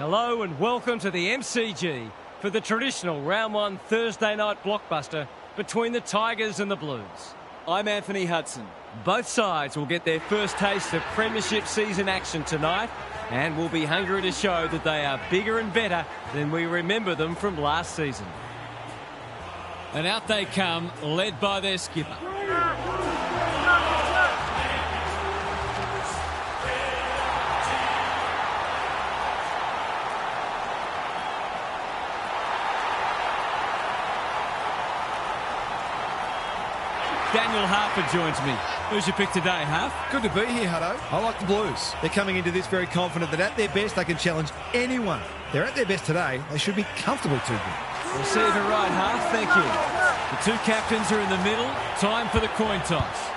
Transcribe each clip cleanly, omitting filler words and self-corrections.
Hello and welcome to the MCG for the traditional Round 1 Thursday night blockbuster between the Tigers and the Blues. I'm Anthony Hudson. Both sides will get their first taste of Premiership season action tonight and will be hungry to show that they are bigger and better than we remember them from last season. And out they come, led by their skipper. Daniel Harper joins me. Who's your pick today, Harp? Good to be here, Hutto. I like the Blues. They're coming into this very confident that at their best they can challenge anyone. They're at their best today. They should be comfortable to them. Receiver right half, thank you. The two captains are in the middle. Time for the coin toss.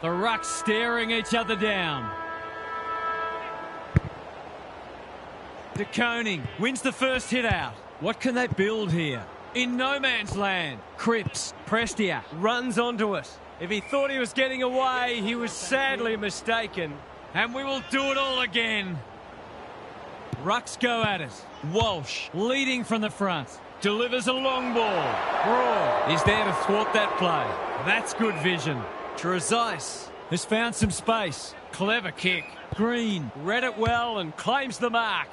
The Rucks staring each other down. De Koning wins the first hit out. What can they build here? In no man's land, Cripps, Prestia runs onto it. If he thought he was getting away, he was sadly mistaken. And we will do it all again. Rucks go at it. Walsh leading from the front. Delivers a long ball. Broad is there to thwart that play. That's good vision. Trezise has found some space. Clever kick. Green read it well and claims the mark.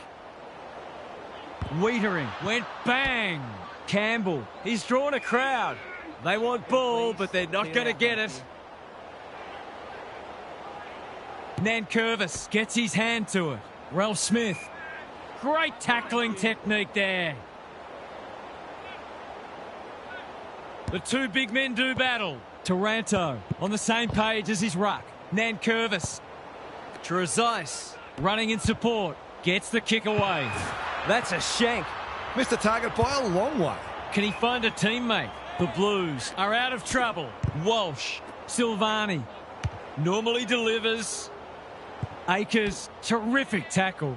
Wiedering went bang. Campbell, he's drawn a crowd. They want ball, but they're not going to get it. Nankervis gets his hand to it. Ralph Smith. Great tackling technique there. The two big men do battle. Taranto on the same page as his ruck. Nankervis. Trezise running in support. Gets the kick away. That's a shank. Missed the target by a long way. Can he find a teammate? The Blues are out of trouble. Walsh. Silvani. Normally delivers. Akers. Terrific tackle.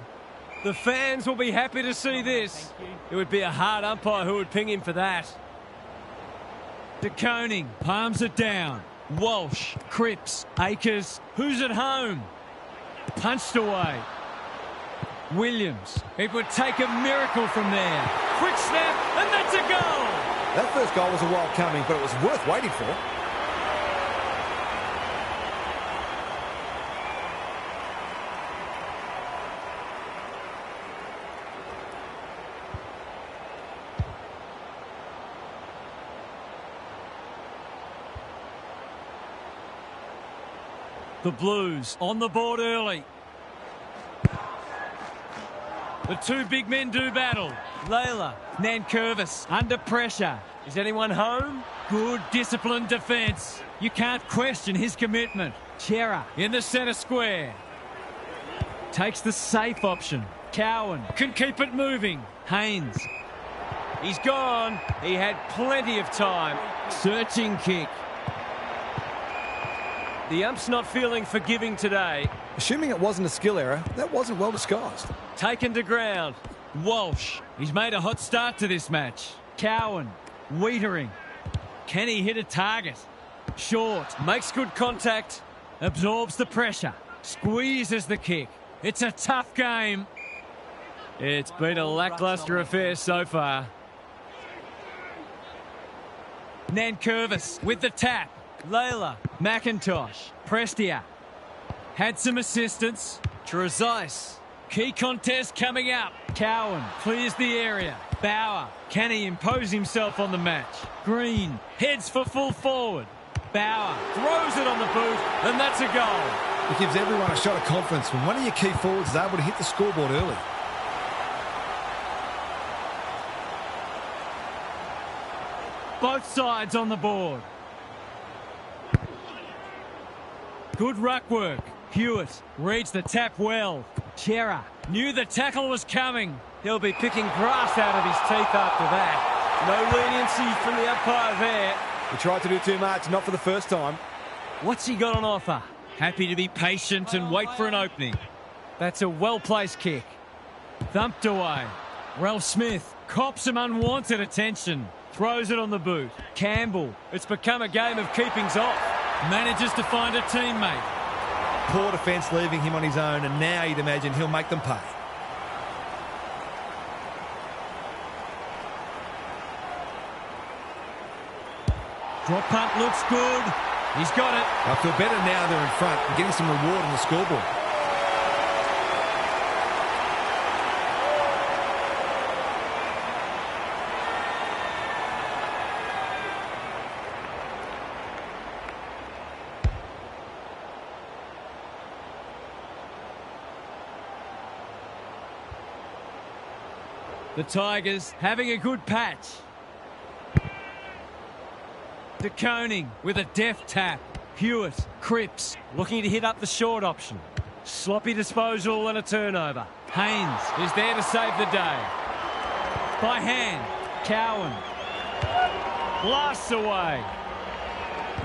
The fans will be happy to see this. It would be a hard umpire who would ping him for that. De Koning palms it down. Walsh, Cripps, Akers. Who's at home? Punched away. Williams. It would take a miracle from there. Quick snap, and that's a goal. That first goal was a while coming, but it was worth waiting for. The Blues on the board early. The two big men do battle. Layla. Nankervis under pressure. Is anyone home? Good disciplined defence. You can't question his commitment. Chera in the centre square. Takes the safe option. Cowan can keep it moving. Haynes. He's gone. He had plenty of time. Searching kick. The ump's not feeling forgiving today. Assuming it wasn't a skill error, that wasn't well disguised. Taken to ground. Walsh. He's made a hot start to this match. Cowan. Wiedering. Can he hit a target? Short. Makes good contact. Absorbs the pressure. Squeezes the kick. It's a tough game. It's been a lacklustre affair so far. Nankervis with the tap. Layla. McIntosh. Prestia. Had some assistance. Trezise. Key contest coming up. Cowan clears the area. Bauer. Can he impose himself on the match? Green heads for full forward. Bauer throws it on the boot, and that's a goal. It gives everyone a shot of confidence when one of your key forwards is able to hit the scoreboard early. Both sides on the board. Good ruck work. Hewitt reads the tap well. Chera knew the tackle was coming. He'll be picking grass out of his teeth after that. No leniency from the umpire there. He tried to do too much, not for the first time. What's he got on offer? Happy to be patient and wait for an opening. That's a well-placed kick. Thumped away. Ralph Smith cops some unwanted attention. Throws it on the boot. Campbell. It's become a game of keepings off. Manages to find a teammate. Poor defence leaving him on his own, and now you'd imagine he'll make them pay. Drop punt looks good. He's got it. I feel better now they're in front and getting some reward on the scoreboard. The Tigers having a good patch. De Koning with a deft tap. Hewitt, Cripps looking to hit up the short option. Sloppy disposal and a turnover. Haynes is there to save the day. By hand, Cowan. Blasts away.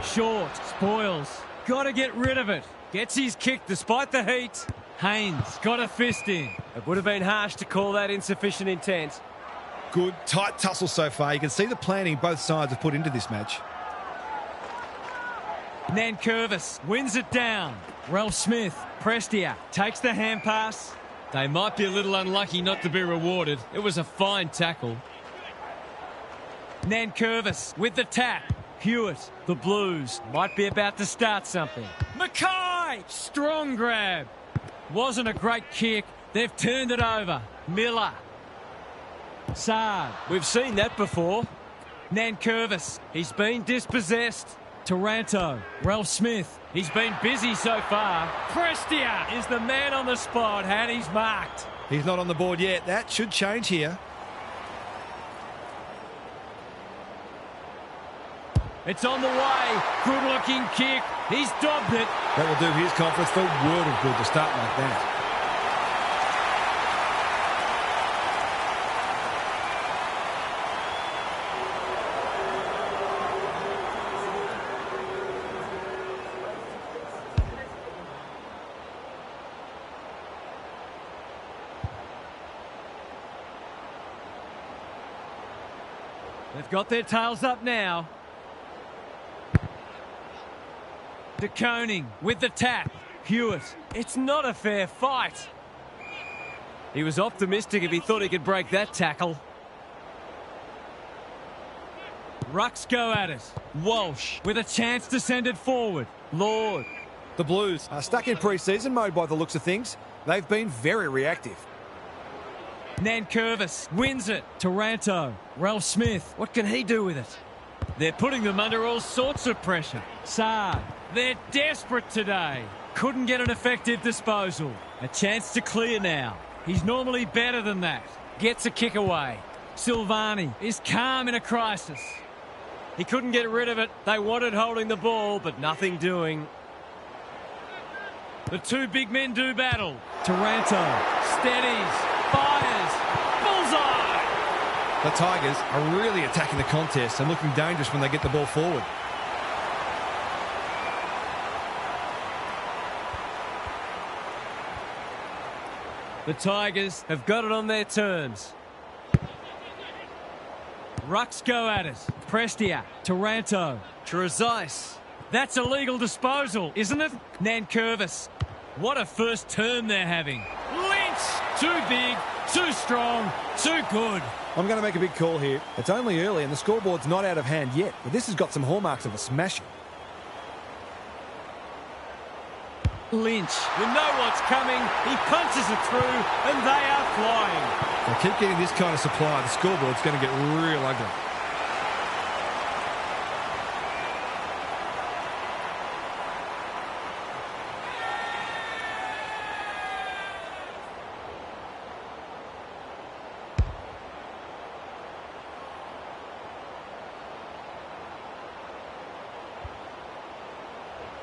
Short, spoils. Got to get rid of it. Gets his kick despite the heat. Haynes got a fist in. It would have been harsh to call that insufficient intent. Good, tight tussle so far. You can see the planning both sides have put into this match. Nankervis wins it down. Ralph Smith, Prestia, takes the hand pass. They might be a little unlucky not to be rewarded. It was a fine tackle. Nankervis with the tap. Hewitt, the Blues, might be about to start something. Mackay, strong grab. Wasn't a great kick. They've turned it over. Miller. Saad. We've seen that before. Nankervis. He's been dispossessed. Taranto. Ralph Smith. He's been busy so far. Prestia is the man on the spot and he's marked. He's not on the board yet. That should change here. It's on the way. Good-looking kick. He's dobbed it. That will do his conference the world of good to start like that. They've got their tails up now. De Koning with the tap. Hewitt. It's not a fair fight. He was optimistic if he thought he could break that tackle. Rucks go at it. Walsh with a chance to send it forward. Lord. The Blues are stuck in pre-season mode by the looks of things. They've been very reactive. Nankervis wins it. Taranto. Ralph Smith. What can he do with it? They're putting them under all sorts of pressure. Saad. They're desperate today. Couldn't get an effective disposal. A chance to clear now. He's normally better than that. Gets a kick away. Silvani is calm in a crisis. He couldn't get rid of it. They wanted holding the ball, but nothing doing. The two big men do battle. Taranto steadies, fires, bullseye! The Tigers are really attacking the contest and looking dangerous when they get the ball forward. The Tigers have got it on their terms. Rucks go at it. Prestia, Taranto, Trezise. That's a legal disposal, isn't it? Nankervis. What a first term they're having. Lynch! Too big, too strong, too good. I'm going to make a big call here. It's only early and the scoreboard's not out of hand yet, but this has got some hallmarks of a smashing. Lynch. You know what's coming. He punches it through and they are flying. They keep getting this kind of supply. The scoreboard's going to get real ugly.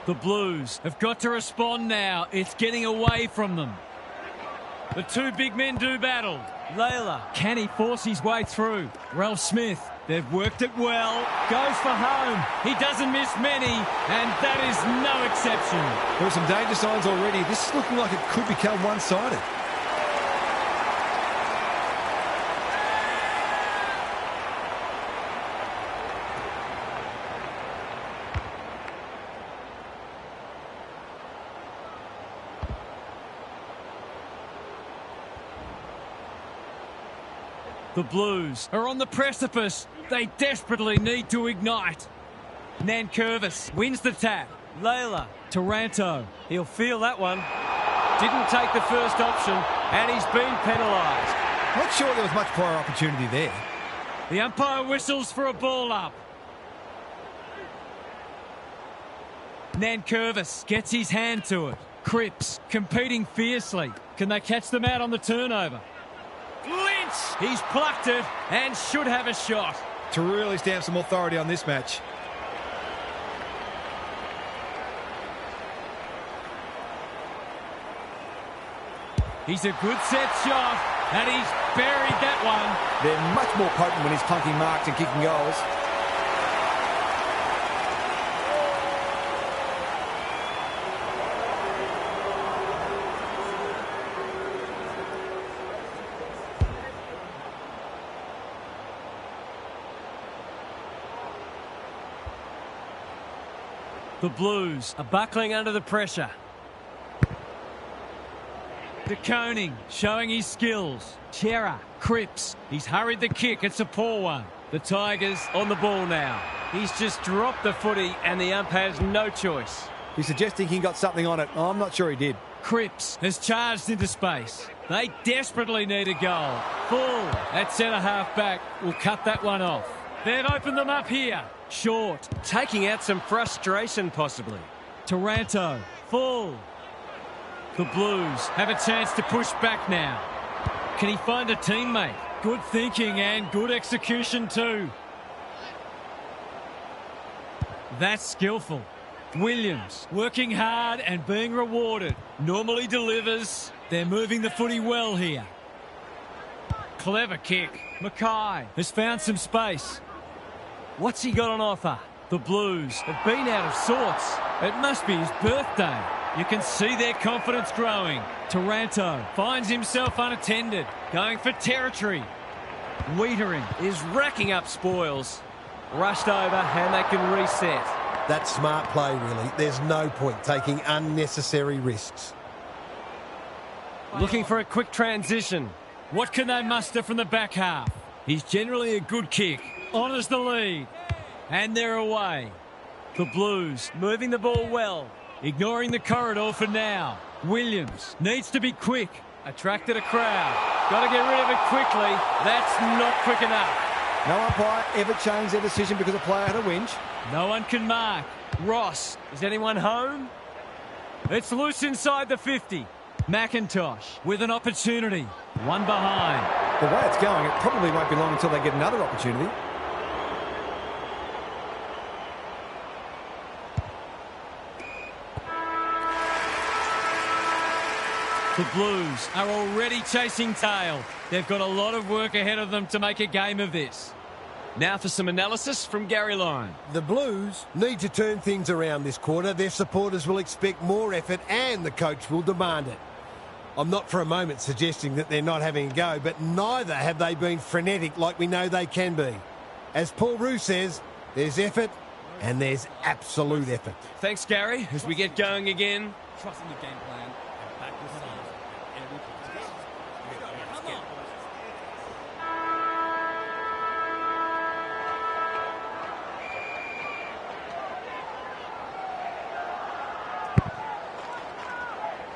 The Blues have got to respond now. It's getting away from them. The two big men do battle. Layla. Can he force his way through? Ralph Smith, they've worked it well. Goes for home. He doesn't miss many, and that is no exception. There are some danger signs already. This is looking like it could become one-sided. The Blues are on the precipice. They desperately need to ignite. Nankervis wins the tap. Layla. Taranto. He'll feel that one. Didn't take the first option, and he's been penalised. Not sure there was much prior opportunity there. The umpire whistles for a ball up. Nankervis gets his hand to it. Cripps competing fiercely. Can they catch them out on the turnover? Lynch! He's plucked it and should have a shot. To really stamp some authority on this match. He's a good set shot, and he's buried that one. They're much more potent when he's clunking marks and kicking goals. The Blues Are buckling under the pressure. De Koning showing his skills. Chera, Cripps. He's hurried the kick. It's a poor one. The Tigers on the ball now. He's just dropped the footy and the ump has no choice. He's suggesting he got something on it. Oh, I'm not sure he did. Cripps has charged into space. They desperately need a goal. Full at centre-half back will cut that one off. They've opened them up here. Short. Taking out some frustration possibly. Taranto. Full. The Blues have a chance to push back now. Can he find a teammate? Good thinking and good execution too. That's skillful. Williams working hard and being rewarded. Normally delivers. They're moving the footy well here. Clever kick. Mackay has found some space. What's he got on offer? The Blues have been out of sorts. It must be his birthday. You can see their confidence growing. Taranto finds himself unattended, going for territory. Wiedering Is racking up spoils. Rushed over and they can reset. That's smart play, really. There's no point taking unnecessary risks. Looking for a quick transition. What can they muster from the back half? He's generally a good kick. Honours the lead. And they're away. The Blues Moving the ball well. ignoring the corridor for now. Williams needs to be quick. Attracted a crowd. Got to get rid of it quickly. That's not quick enough. No umpire ever changed their decision because a player had a whinge. No one can mark. Ross. Is anyone home? It's loose inside the 50. McIntosh with an opportunity. One behind. The way it's going, it probably won't be long until they get another opportunity. The Blues are already chasing tail. They've got a lot of work ahead of them to make a game of this. Now for some analysis from Gary Lyon. The Blues need to turn things around this quarter. Their supporters will expect more effort and the coach will demand it. I'm not for a moment suggesting that they're not having a go, but neither have they been frenetic like we know they can be. As Paul Roux says, there's effort and there's absolute effort. Thanks, Gary, as we get going again. Trusting the game plan and back the side.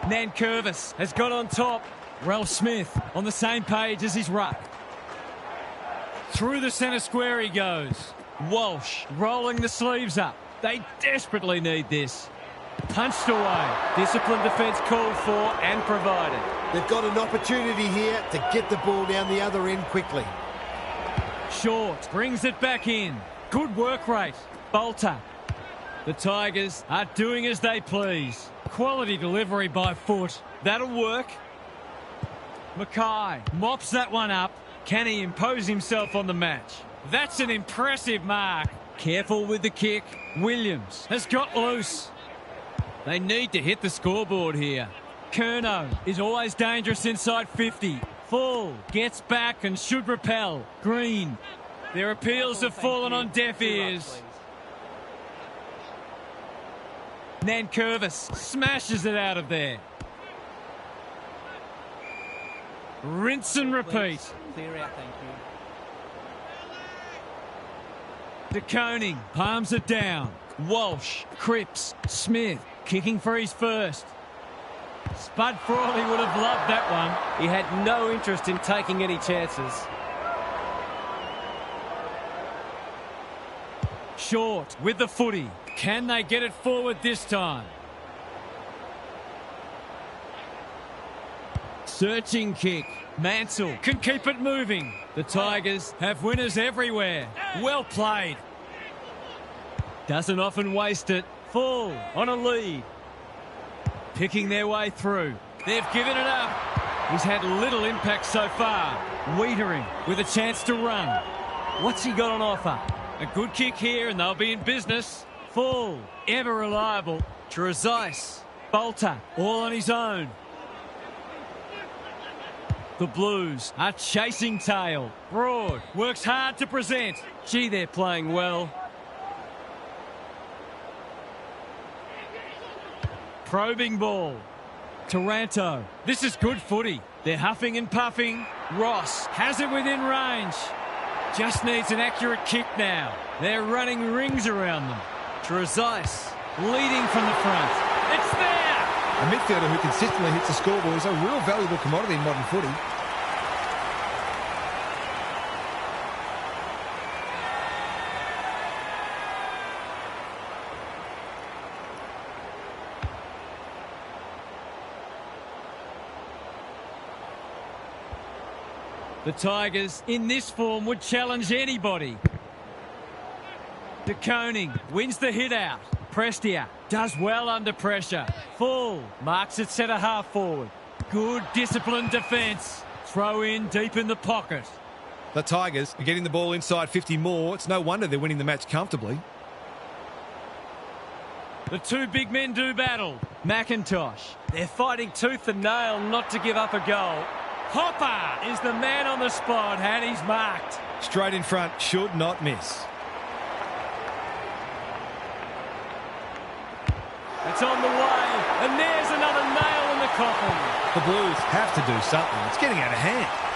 Nankervis has got on top. Ralph Smith on the same page as his ruck. Through the centre square he goes. Walsh rolling the sleeves up. They desperately need this. Punched away. Disciplined defence called for and provided. They've got an opportunity here to get the ball down the other end quickly. Short brings it back in. Good work rate. Bolter. The Tigers are doing as they please. Quality delivery by foot. That'll work. Mackay mops that one up. Can he impose himself on the match? That's an impressive mark. Careful with the kick. Williams has got loose. They need to hit the scoreboard here. Curnow is always dangerous inside 50. Full gets back and should repel. Green. Their appeals have fallen on deaf ears. Nankervis smashes it out of there. Rinse and repeat. Clear out, thank you. De Koning palms it down. Walsh, Cripps, Smith kicking for his first. Spud Frawley would have loved that one. He had no interest in taking any chances. Short with the footy. Can they get it forward this time? Searching kick. Mansell can keep it moving. The Tigers have winners everywhere. Well played. Doesn't often waste it. Full on a lead. Picking their way through. They've given it up. He's had little impact so far. Wiedering with a chance to run. What's he got on offer? A good kick here and they'll be in business. Full, ever reliable. Trezise, Bolter, all on his own. The Blues are chasing tail. Broad works hard to present. Gee, they're playing well. Probing ball. Taranto. This is good footy. They're huffing and puffing. Ross has it within range. Just needs an accurate kick now. They're running rings around them. Trezise leading from the front. It's there! A midfielder who consistently hits the scoreboard is a real valuable commodity in modern footy. The Tigers, in this form, would challenge anybody. De Koning wins the hit out. Prestia does well under pressure. Full marks it centre half forward. Good disciplined defence. Throw in deep in the pocket. The Tigers are getting the ball inside 50 more. It's no wonder they're winning the match comfortably. The two big men do battle. McIntosh. They're fighting tooth and nail not to give up a goal. Hopper is the man on the spot and he's marked. Straight in front, should not miss. It's on the way, and there's another nail in the coffin. The Blues have to do something. It's getting out of hand.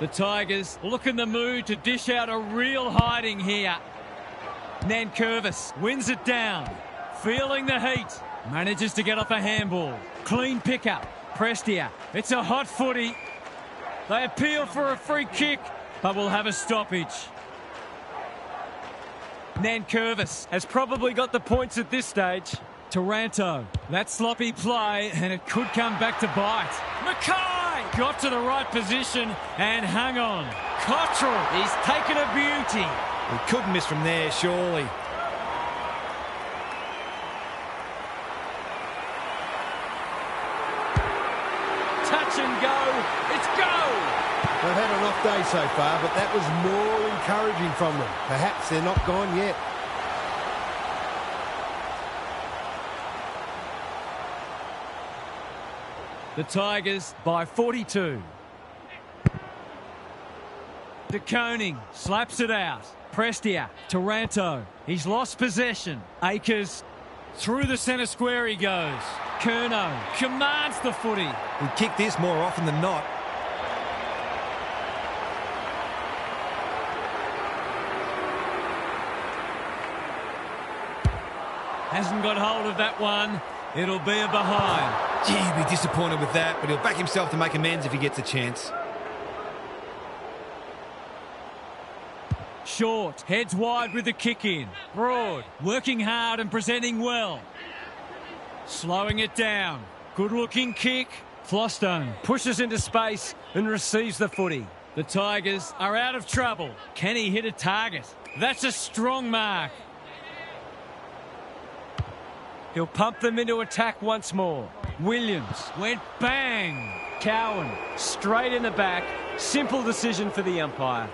The Tigers look in the mood to dish out a real hiding here. Nankervis wins it down. Feeling the heat. Manages to get off a handball. Clean pickup. Prestia. It's a hot footy. They appeal for a free kick, but will have a stoppage. Nankervis has probably got the points at this stage. Taranto. That sloppy play, and it could come back to bite. Mackay got to the right position and hung on. Cottrell, he's taken a beauty. He couldn't miss from there, surely. Touch and go. It's goal. They've had an off day so far, but that was more encouraging from them. Perhaps they're not gone yet. The Tigers by 42. De Koning slaps it out. Prestia, Taranto. He's lost possession. Akers through the centre square he goes. Curnow commands the footy. He'd kick this more often than not. Hasn't got hold of that one. It'll be a behind. Gee, he'd be disappointed with that, but he'll back himself to make amends if he gets a chance. short. Heads wide with the kick in. Broad. Working hard and presenting well. Slowing it down. Good looking kick. Flostone Pushes into space and receives the footy. The Tigers are out of trouble. Can he hit a target? That's a strong mark. He'll pump them into attack once more. Williams went bang. Cowan straight in the back. Simple decision for the umpire.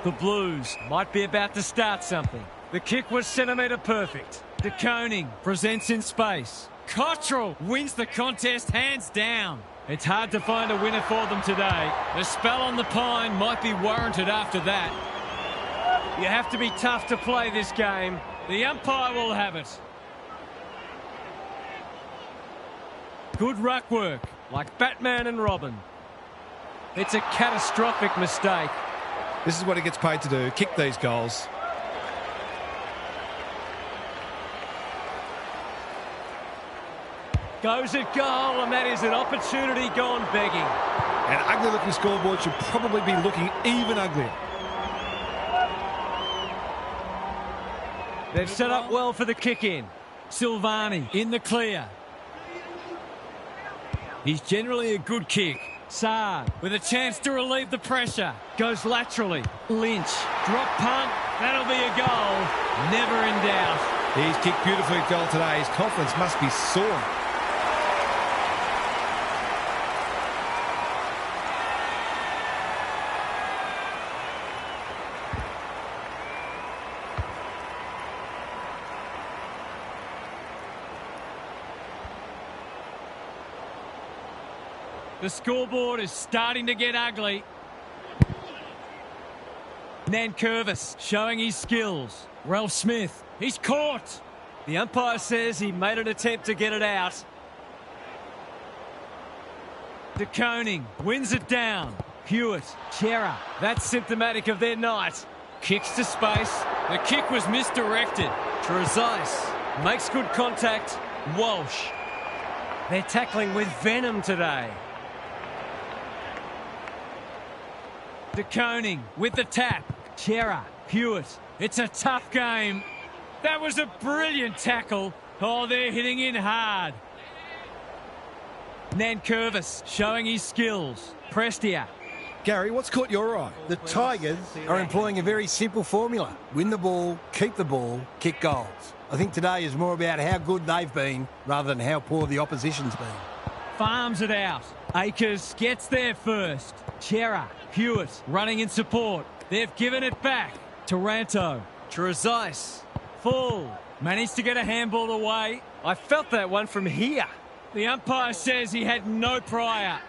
The Blues Might be about to start something. The kick was centimetre perfect. De Koning presents in space. Cottrell wins the contest hands down. It's hard to find a winner for them today. The spell on the pine might be warranted after that. You have to be tough to play this game. The umpire will have it. Good ruck work. Like Batman and Robin. It's a catastrophic mistake. This is what he gets paid to do, kick these goals. Goes at goal, and that is an opportunity gone begging. An ugly-looking scoreboard should probably be looking even uglier. They've set up well for the kick-in. Silvani in the clear. He's generally a good kick. Saad with a chance to relieve the pressure. Goes laterally. Lynch. Drop punt. That'll be a goal. Never in doubt. He's kicked beautifully at goal today. His confidence must be soaring. The scoreboard is starting to get ugly. Nankervis showing his skills. Ralph Smith, he's caught. The umpire says he made an attempt to get it out. De Koning wins it down. Hewitt, Chera. That's symptomatic of their night. Kicks to space. The kick was misdirected. Trezise makes good contact. Walsh. They're tackling with venom today. De Koning with the tap. Chera, Hewitt. It's a tough game. That was a brilliant tackle. Oh, they're hitting in hard. Nankervis showing his skills. Prestia. Gary, what's caught your eye? The Tigers are employing a very simple formula. Win the ball, keep the ball, kick goals. I think today is more about how good they've been rather than how poor the opposition's been. Farms it out. Akers gets there first. Chera, Hewitt running in support. They've given it back. Taranto. Trezise. Full. Managed to get a handball away. I felt that one from here. The umpire says he had no prior.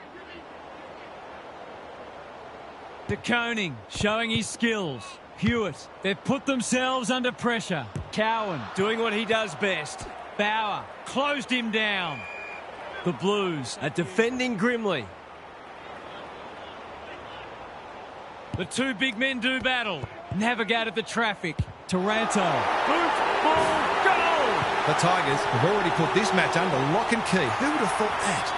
De Koning showing his skills. Hewitt. They've put themselves under pressure. Cowan Doing what he does best. Bauer closed him down. The Blues Are defending grimly. The two big men do battle. Navigated the traffic. Taranto. Boot, ball, goal! The Tigers have already put this match under lock and key. Who would have thought that?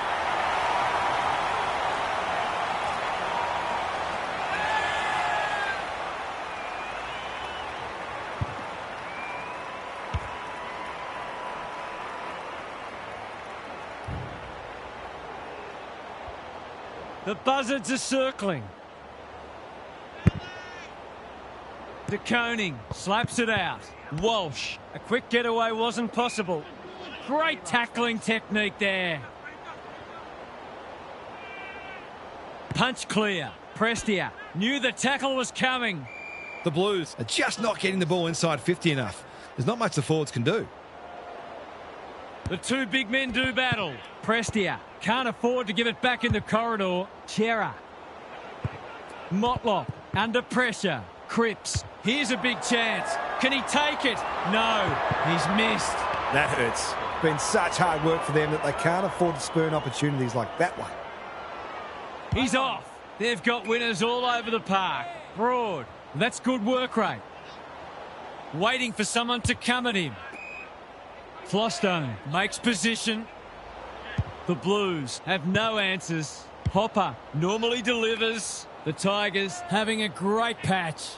The buzzards are circling. De Koning slaps it out. Walsh. A quick getaway wasn't possible. Great tackling technique there. Punch clear. Prestia knew the tackle was coming. The Blues are just not getting the ball inside 50 enough. There's not much the forwards can do. The two big men do battle. Prestia can't afford to give it back in the corridor. Chera. Motlop under pressure. Cripps. Here's a big chance. Can he take it? No. He's missed. That hurts. Been such hard work for them that they can't afford to spurn opportunities like that one. He's off. They've got winners all over the park. Broad. That's good work rate. Waiting for someone to come at him. Flostone makes position. The Blues have no answers. Hopper normally delivers. The Tigers having a great patch.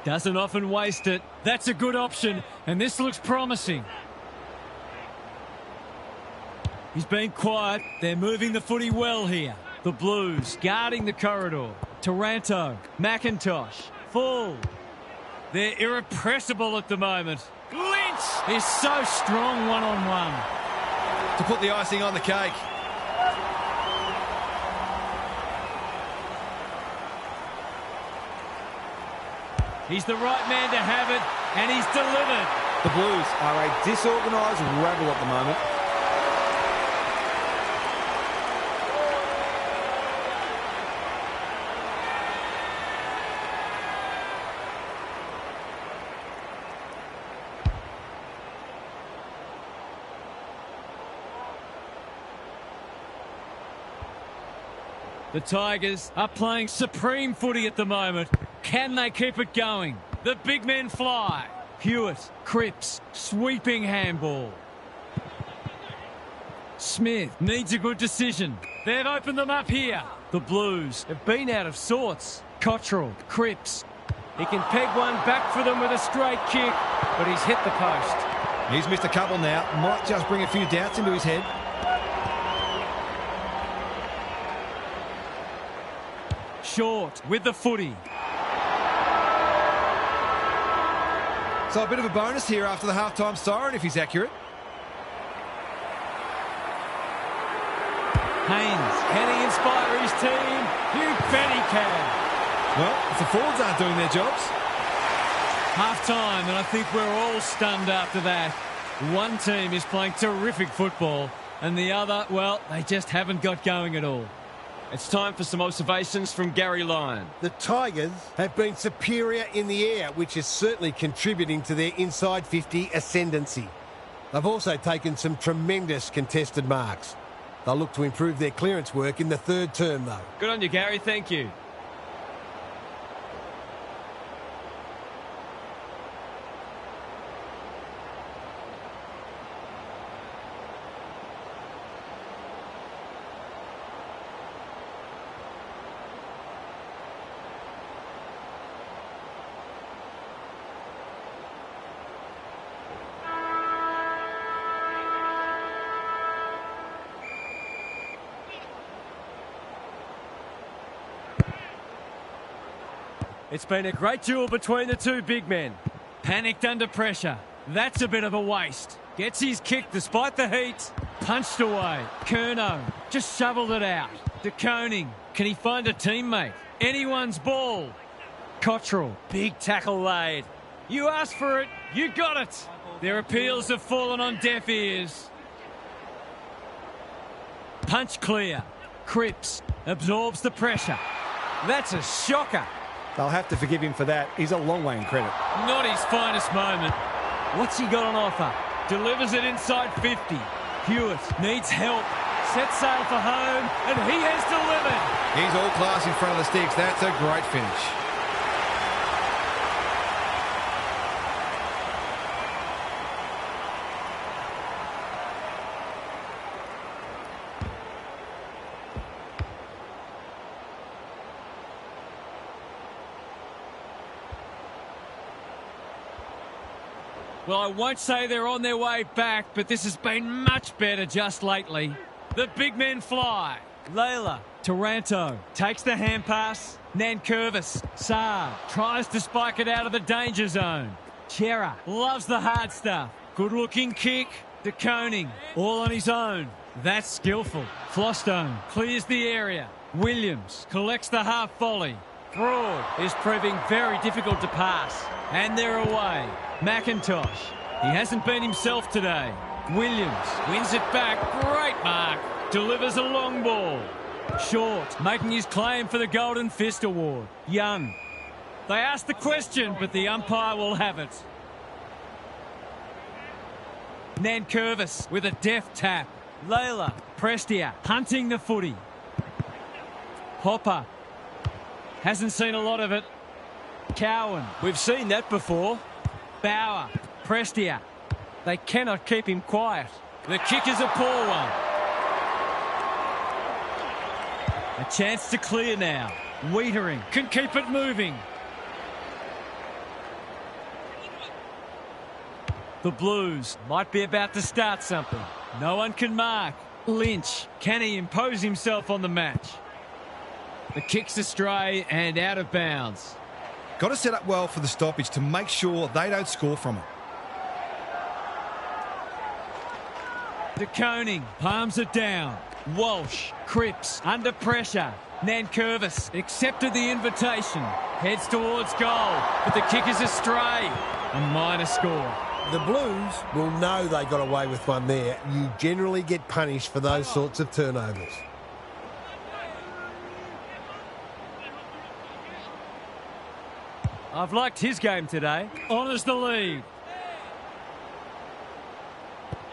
Doesn't often waste it. That's a good option, and this looks promising. He's been quiet. They're moving the footy well here. The Blues guarding the corridor. Taranto, McIntosh, full. They're irrepressible at the moment. Lynch is so strong one-on-one. To put the icing on the cake. He's the right man to have it, and he's delivered. The Blues are a disorganised rabble at the moment. The Tigers are playing supreme footy at the moment. Can they keep it going? The big men fly. Hewitt, Cripps, sweeping handball. Smith needs a good decision. They've opened them up here. The Blues Have been out of sorts. Cottrell, Cripps. He can peg one back for them with a straight kick, but he's hit the post. He's missed a couple now. Might just bring a few doubts into his head. Short with the footy. So a bit of a bonus here after the half-time siren if he's accurate. Haynes, can he inspire his team? You bet he can. Well, if the forwards aren't doing their jobs. Half-time, and I think we're all stunned after that. One team is playing terrific football, and the other, well, they just haven't got going at all. It's time for some observations from Gary Lyon. The Tigers have been superior in the air, which is certainly contributing to their inside 50 ascendancy. They've also taken some tremendous contested marks. They'll look to improve their clearance work in the third term, though. Good on you, Gary. Thank you. It's been a great duel between the two big men. Panicked under pressure. That's a bit of a waste. Gets his kick despite the heat. Punched away. Curnow just shoveled it out. De Koning. Can he find a teammate? Anyone's ball. Cottrell. Big tackle laid. You asked for it. You got it. Their appeals have fallen on deaf ears. Punch clear. Cripps absorbs the pressure. That's a shocker. They'll have to forgive him for that. He's a long way in credit. Not his finest moment. What's he got on offer? Delivers it inside 50. Hewitt needs help. Sets sail for home, and he has delivered. He's all class in front of the sticks. That's a great finish. Well, I won't say they're on their way back, but this has been much better just lately. The big men fly. Layla. Taranto takes the hand pass. Nankervis. Saar tries to spike it out of the danger zone. Chera loves the hard stuff. Good-looking kick. De Koning all on his own. That's skillful. Flostone clears the area. Williams collects the half volley. Broad is proving very difficult to pass. And they're away. McIntosh. He hasn't been himself today. Williams wins it back. Great mark. Delivers a long ball. Short, making his claim for the Golden Fist Award. Young. They asked the question, but the umpire will have it. Nankervis with a deft tap. Layla. Prestia hunting the footy. Hopper. Hasn't seen a lot of it. Cowan. We've seen that before. Bauer. Prestia. They cannot keep him quiet. The kick is a poor one. A chance to clear now. Wiedering can keep it moving. The Blues might be about to start something. No one can mark. Lynch, can he impose himself on the match? The kick's astray and out of bounds. Got to set up well for the stoppage to make sure they don't score from it. De Koning palms it down. Walsh, Cripps under pressure. Nankervis accepted the invitation. Heads towards goal, but the kick is astray. A minor score. The Blues will know they got away with one there. You generally get punished for those sorts of turnovers. I've liked his game today. Honours the lead.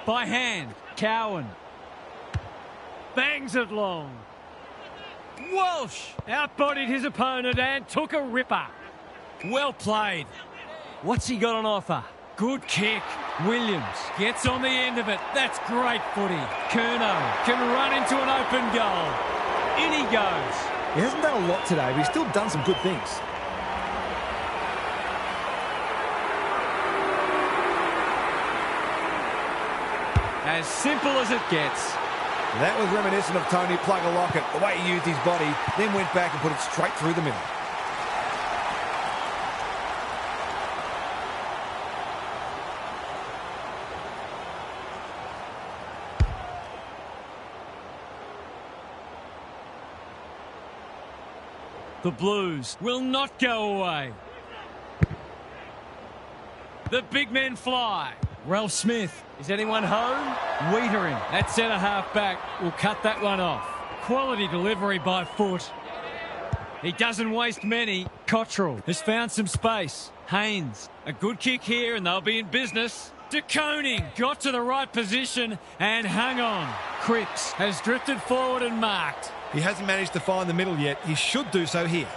By hand, Cowan. Bangs it long. Walsh outbodied his opponent and took a ripper. Well played. What's he got on offer? Good kick. Williams gets on the end of it. That's great footy. Curnow can run into an open goal. In he goes. He hasn't done a lot today, but he's still done some good things. As simple as it gets. That was reminiscent of Tony Plugger-Lockett, the way he used his body, then went back and put it straight through the middle. The Blues will not go away. The big men fly. Ralph Smith. Is anyone home? Wiedering at centre-half back will cut that one off. Quality delivery by foot. He doesn't waste many. Cottrell has found some space. Haynes, a good kick here and they'll be in business. De Koning got to the right position and hung on. Cripps has drifted forward and marked. He hasn't managed to find the middle yet. He should do so here.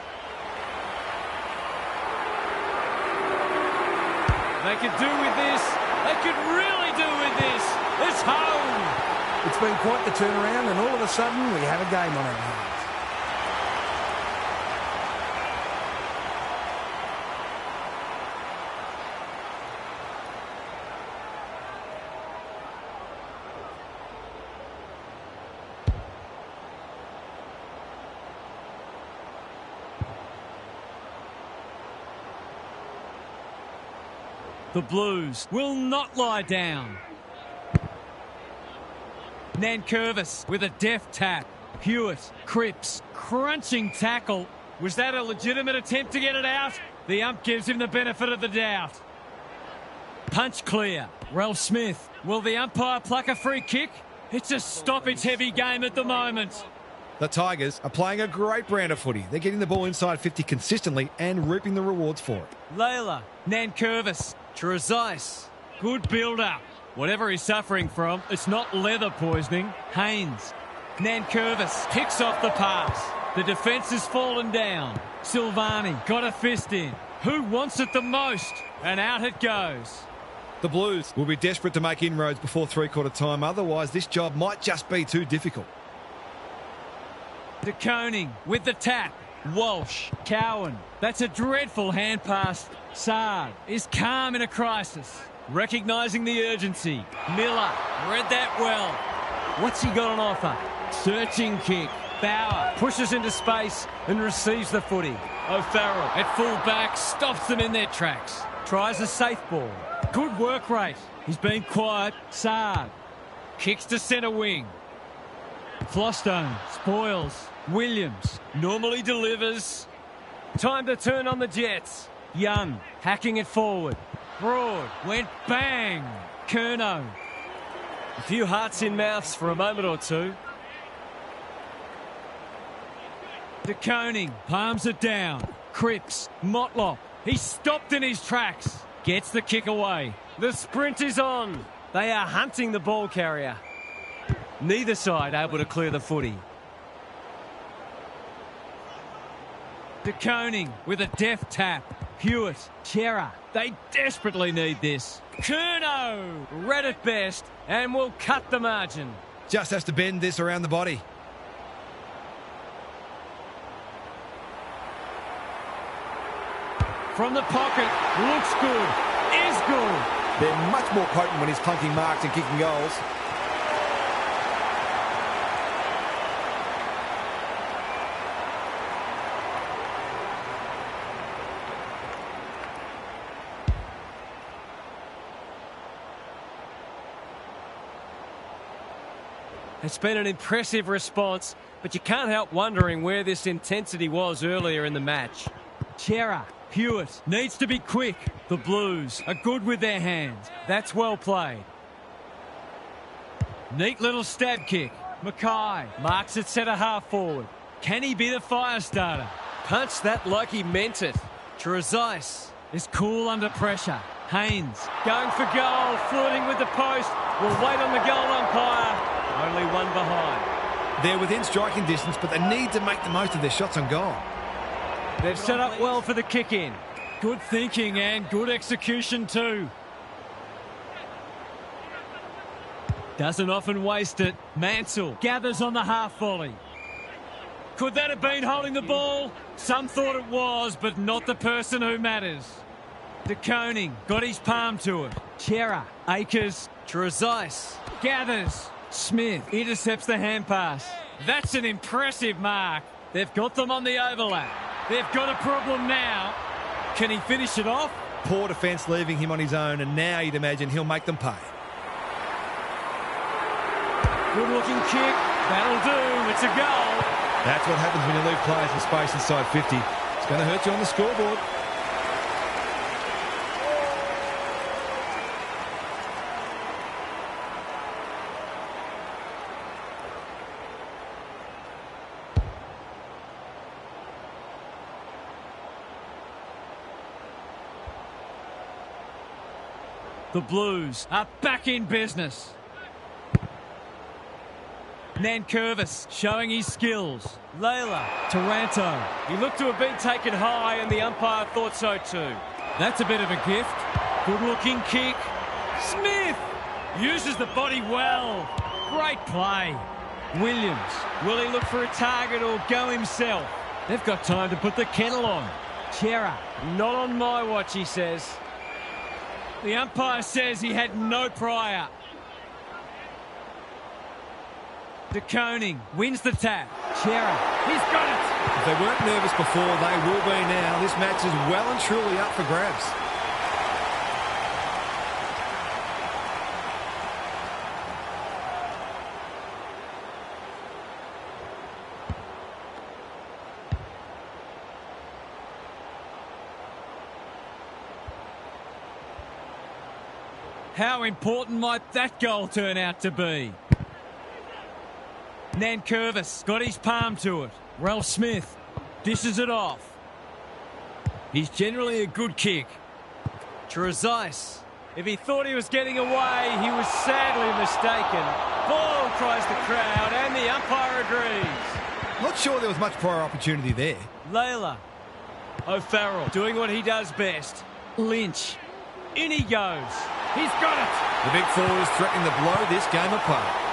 They could do with this. They could really do with this. It's home. It's been quite the turnaround, and all of a sudden we have a game on our hands. The Blues will not lie down. Nankervis with a deft tap. Hewitt, Cripps, crunching tackle. Was that a legitimate attempt to get it out? The ump gives him the benefit of the doubt. Punch clear. Ralph Smith. Will the umpire pluck a free kick? It's a stoppage-heavy game at the moment. The Tigers are playing a great brand of footy. They're getting the ball inside 50 consistently and reaping the rewards for it. Layla, Nankervis, Trezise. Good build-up. Whatever he's suffering from, it's not leather poisoning. Haynes. Nankervis kicks off the pass. The defence has fallen down. Silvani got a fist in. Who wants it the most? And out it goes. The Blues will be desperate to make inroads before three-quarter time. Otherwise, this job might just be too difficult. De Koning with the tap. Walsh, Cowan. That's a dreadful hand pass. Saad is calm in a crisis. Recognising the urgency. Miller read that well. What's he got on offer? Searching kick. Bauer pushes into space and receives the footy. O'Farrell at full back stops them in their tracks. Tries a safe ball. Good work rate. He's been quiet. Saad kicks to centre wing. Flostone spoils. Williams normally delivers. Time to turn on the Jets. Young hacking it forward. Broad went bang. Curnow. A few hearts in mouths for a moment or two. De Koning palms it down. Cripps, Motlop. He stopped in his tracks. Gets the kick away. The sprint is on. They are hunting the ball carrier. Neither side able to clear the footy. De Koning with a deft tap. Hewitt, Chera. They desperately need this. Curnow Read it best and will cut the margin. Just has to bend this around the body. From the pocket. Looks good. Is good. They're much more potent when he's clunking marks and kicking goals. It's been an impressive response, but you can't help wondering where this intensity was earlier in the match. Chera. Hewitt needs to be quick. The Blues are good with their hands. That's well played. Neat little stab kick. Mackay Marks it centre half forward. Can he be the fire starter? Punched that like he meant it. Trezise Is cool under pressure. Haynes. going for goal, flirting with the post. Will wait on the goal umpire. Only one behind. They're within striking distance, but they need to make the most of their shots on goal. They've set up well for the kick-in. Good thinking and good execution too. Doesn't often waste it. Mansell gathers on the half volley. Could that have been holding the ball? Some thought it was, but not the person who matters. De Koning got his palm to it. Chera. Akers. Trezise Gathers. Smith intercepts the hand pass. That's an impressive mark. They've got them on the overlap. They've got a problem now. Can he finish it off? Poor defence leaving him on his own, and now you'd imagine he'll make them pay. Good looking kick. That'll do. It's a goal. That's what happens when you leave players in space inside 50. It's going to hurt you on the scoreboard. The Blues are back in business. Nankervis showing his skills. Layla. Taranto. He looked to have been taken high and the umpire thought so too. That's a bit of a gift. Good looking kick. Smith uses the body well. Great play. Williams. Will he look for a target or go himself? They've got time to put the kettle on. Chera. Not on my watch, he says. The umpire says he had no prior. De Koning wins the tap. Chera. He's got it. If they weren't nervous before, they will be now. This match is well and truly up for grabs. How important might that goal turn out to be? Nankervis got his palm to it. Ralph Smith dishes it off. He's generally a good kick. Trezise. If he thought he was getting away, he was sadly mistaken. Ball, cries the crowd, and the umpire agrees. Not sure there was much prior opportunity there. Layla. O'Farrell doing what he does best. Lynch. In he goes. He's got it. The big forward is threatening to blow this game apart.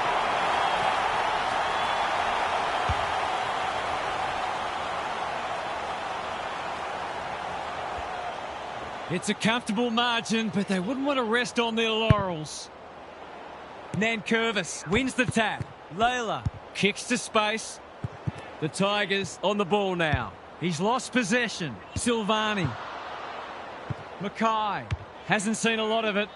It's a comfortable margin, but they wouldn't want to rest on their laurels. Nankervis wins the tap. Layla Kicks to space. The Tigers on the ball now. He's lost possession. Silvani. Mackay hasn't seen a lot of it.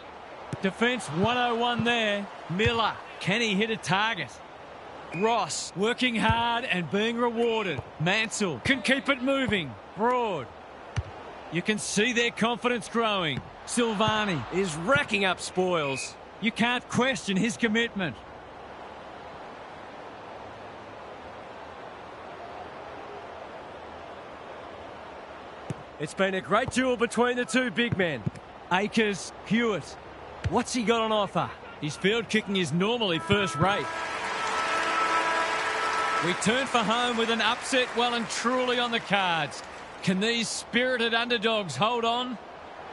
Defence 101 there. Miller. Can he hit a target? Ross working hard and being rewarded. Mansell can keep it moving. Broad. You can see their confidence growing. Silvani is racking up spoils. You can't question his commitment. It's been a great duel between the two big men. Akers, Hewitt. What's he got on offer? His field kicking is normally first rate. We turn for home with an upset well and truly on the cards. Can these spirited underdogs hold on?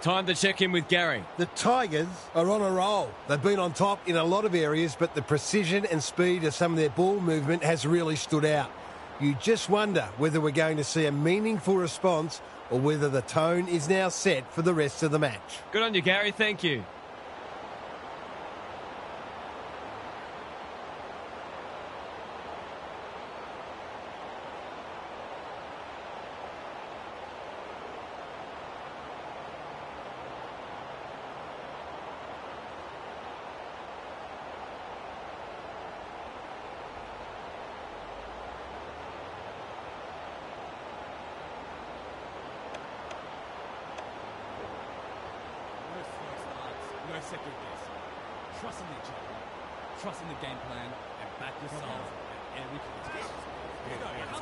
Time to check in with Gary. The Tigers are on a roll. They've been on top in a lot of areas, but the precision and speed of some of their ball movement has really stood out. You just wonder whether we're going to see a meaningful response or whether the tone is now set for the rest of the match. Good on you, Gary. Thank you. No second guess. Trust in each other. Trust in the game plan and back yourself at every point.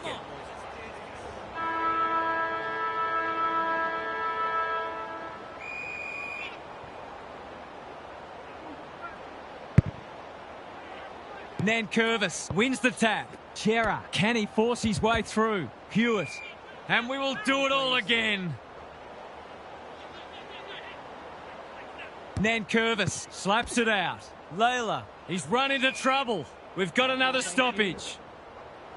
Come on. Nankervis wins the tap. Chera, can he force his way through? Hewitt. And we will do it all again. Nankervis slaps it out. Layla, he's run into trouble. We've got another stoppage.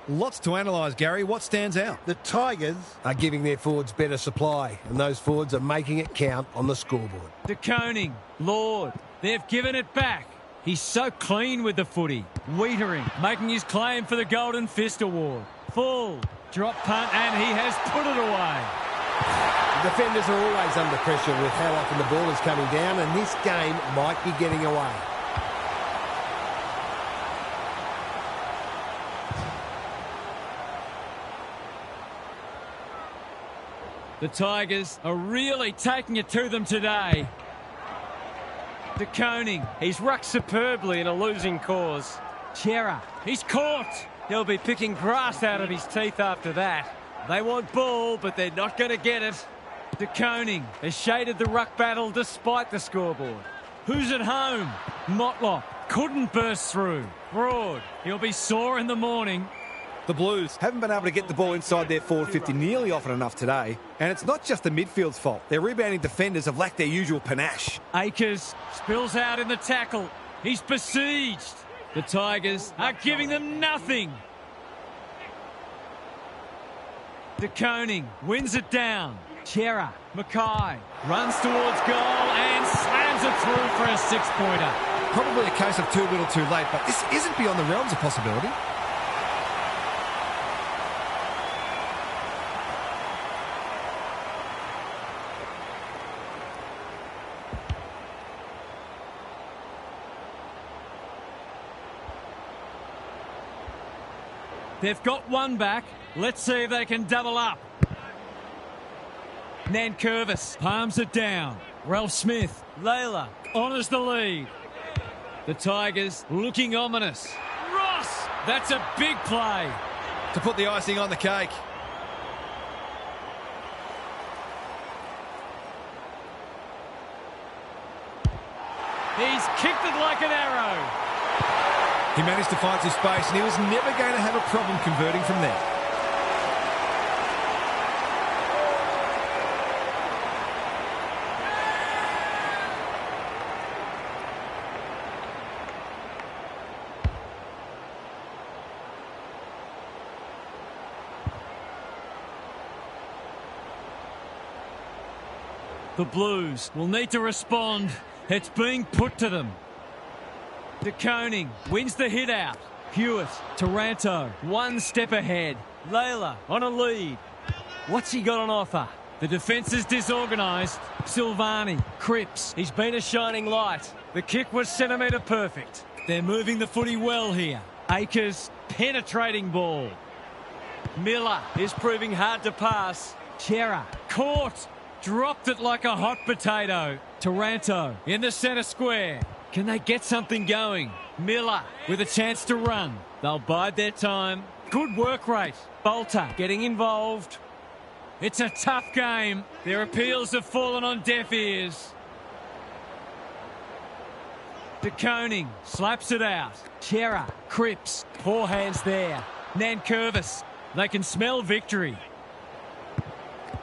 Lots to analyse, Gary. What stands out? The Tigers are giving their forwards better supply, and those forwards are making it count on the scoreboard. De Koning, Lord, they've given it back. He's so clean with the footy. Wiedering making his claim for the Golden Fist Award. Full, drop punt, and he has put it away. The defenders are always under pressure with how often the ball is coming down, and this game might be getting away. The Tigers are really taking it to them today. De Koning, He's rucked superbly in a losing cause. Chera, he's caught. He'll be picking grass out of his teeth after that. They want ball, but they're not going to get it. De Koning, Has shaded the ruck battle despite the scoreboard. who's at home? Motlop couldn't burst through. Broad, he'll be sore in the morning. The Blues haven't been able to get the ball inside their forward 50 nearly often enough today. And it's not just the midfield's fault. Their rebounding defenders have lacked their usual panache. Akers spills out in the tackle. He's besieged. The Tigers are giving them nothing. De Koning wins it down. Chera, Mackay runs towards goal and slams it through for a six-pointer. Probably a case of too little too late, but this isn't beyond the realms of possibility. They've got one back. Let's see if they can double up. Nankervis palms it down. Ralph Smith, Layla. honours the lead. The Tigers looking ominous. Ross, that's a big play. To put the icing on the cake. He's kicked it like an arrow. He managed to find some space, and he was never going to have a problem converting from there. The Blues will need to respond. It's being put to them. De Koning wins the hit out. Hewitt, Taranto, one step ahead. Layla on a lead. What's he got on offer? The defence is disorganised. Silvani, Cripps. He's been a shining light. The kick was centimetre perfect. They're moving the footy well here. Akers, penetrating ball. Miller, Is proving hard to pass. Chera, caught. Dropped it like a hot potato. Taranto in the centre square. Can they get something going? Miller with a chance to run. They'll bide their time. Good work rate. Bolter getting involved. It's a tough game. Their appeals have fallen on deaf ears. De Koning slaps it out. Chera, Cripps, poor hands there. Nankervis, they can smell victory.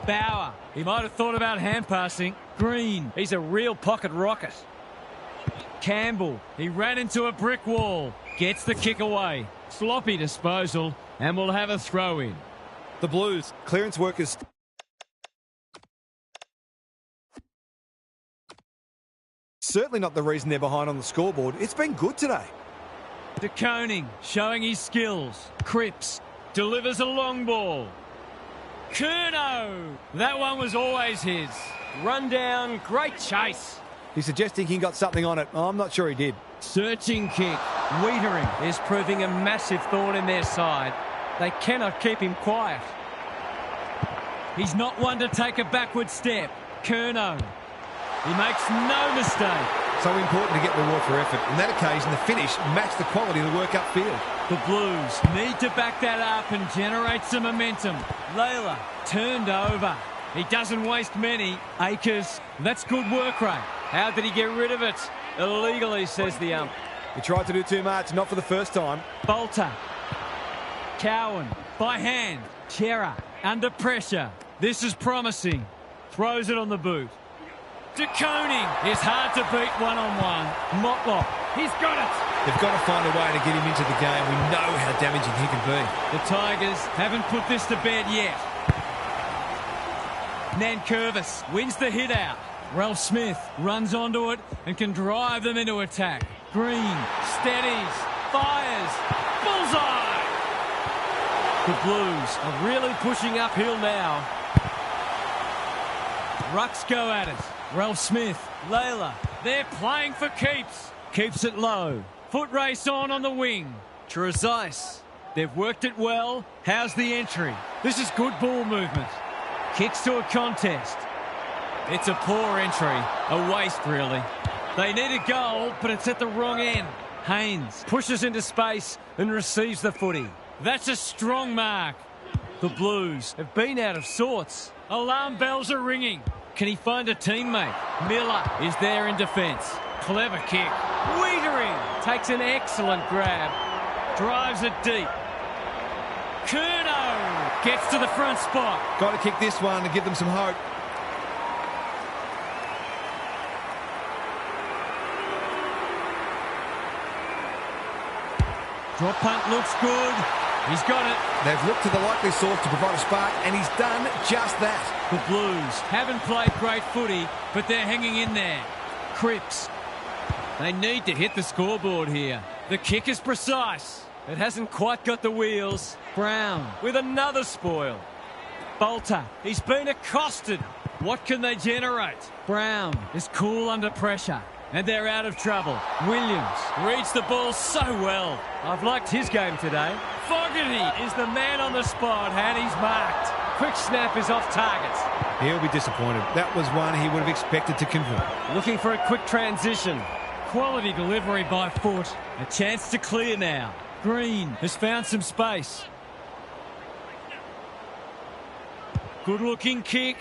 Bauer, he might have thought about hand passing. Green, He's a real pocket rocket. Campbell, he ran into a brick wall. Gets the kick away. Sloppy disposal. And we'll have a throw in. The Blues, clearance workers. Certainly not the reason they're behind on the scoreboard. It's been good today. De Koning showing his skills. Cripps delivers a long ball. Curnow. That one was always his. Run down, great chase. He's suggesting he got something on it. I'm not sure he did. Searching kick. Wiedering is proving a massive thorn in their side. They cannot keep him quiet. He's not one to take a backward step. Curnow. He makes no mistake. So important to get reward for effort. On that occasion, the finish matched the quality of the work upfield. The Blues need to back that up and generate some momentum. Layla turned over. He doesn't waste many. Akers, that's good work rate. How did he get rid of it? Illegally, says the ump. He tried to do too much, not for the first time. Bolter. Cowan by hand. Chera under pressure. This is promising. Throws it on the boot. De Koning is hard to beat one-on-one. Motlop, he's got it. They've got to find a way to get him into the game. We know how damaging he can be. The Tigers haven't put this to bed yet. Nankervis wins the hit out. Ralph Smith runs onto it and can drive them into attack. Green steadies, fires, bullseye. The Blues are really pushing uphill now. Rucks go at it. Ralph Smith, Layla, they're playing for keeps. Keeps it low. Foot race on the wing. Trezise, they've worked it well. How's the entry? This is good ball movement. Kicks to a contest. It's a poor entry. A waste, really. They need a goal, but it's at the wrong end. Haynes Pushes into space and receives the footy. That's a strong mark. The Blues have been out of sorts. Alarm bells are ringing. Can he find a teammate? Miller is there in defence. Clever kick. Wiedering takes an excellent grab. Drives it deep. Curnow gets to the front spot. Got to kick this one to give them some hope. Drop punt looks good. He's got it. They've looked to the likely source to provide a spark, and he's done just that. The Blues haven't played great footy, but they're hanging in there. Cripps. They need to hit the scoreboard here. The kick is precise. It hasn't quite got the wheels. Brown With another spoil. Bolter. He's been accosted. What can they generate? Brown is cool under pressure. And they're out of trouble. Williams reads the ball so well. I've liked his game today. Fogarty is the man on the spot, and he's marked. Quick snap is off target. He'll be disappointed. That was one he would have expected to convert. Looking for a quick transition. Quality delivery by foot. A chance to clear now. Green has found some space. Good looking kick.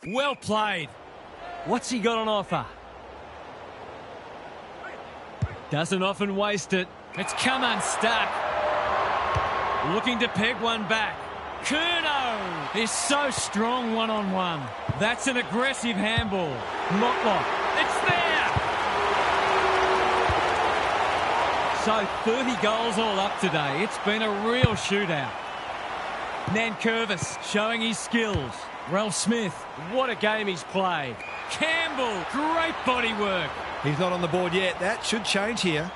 Well played. What's he got on offer? Doesn't often waste it. It's come unstuck. Looking to peg one back. Curnow is so strong one-on-one. That's an aggressive handball. Motlop. It's there. So 30 goals all up today. It's been a real shootout. Nankervis showing his skills. Ralph Smith. What a game he's played. Campbell. Great body work. He's not on the board yet. That should change here.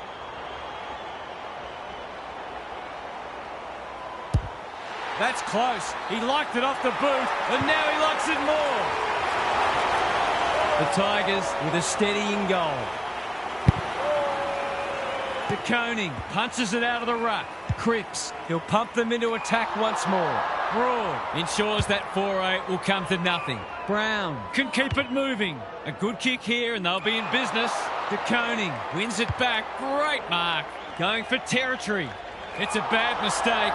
That's close. He liked it off the boot, and now he likes it more. The Tigers with a steadying goal. De Koning punches it out of the ruck. Cripps, he'll pump them into attack once more. Broad ensures that 4-8 will come to nothing. Brown can keep it moving. A good kick here and they'll be in business. De Koning wins it back. Great mark. Going for territory. It's a bad mistake.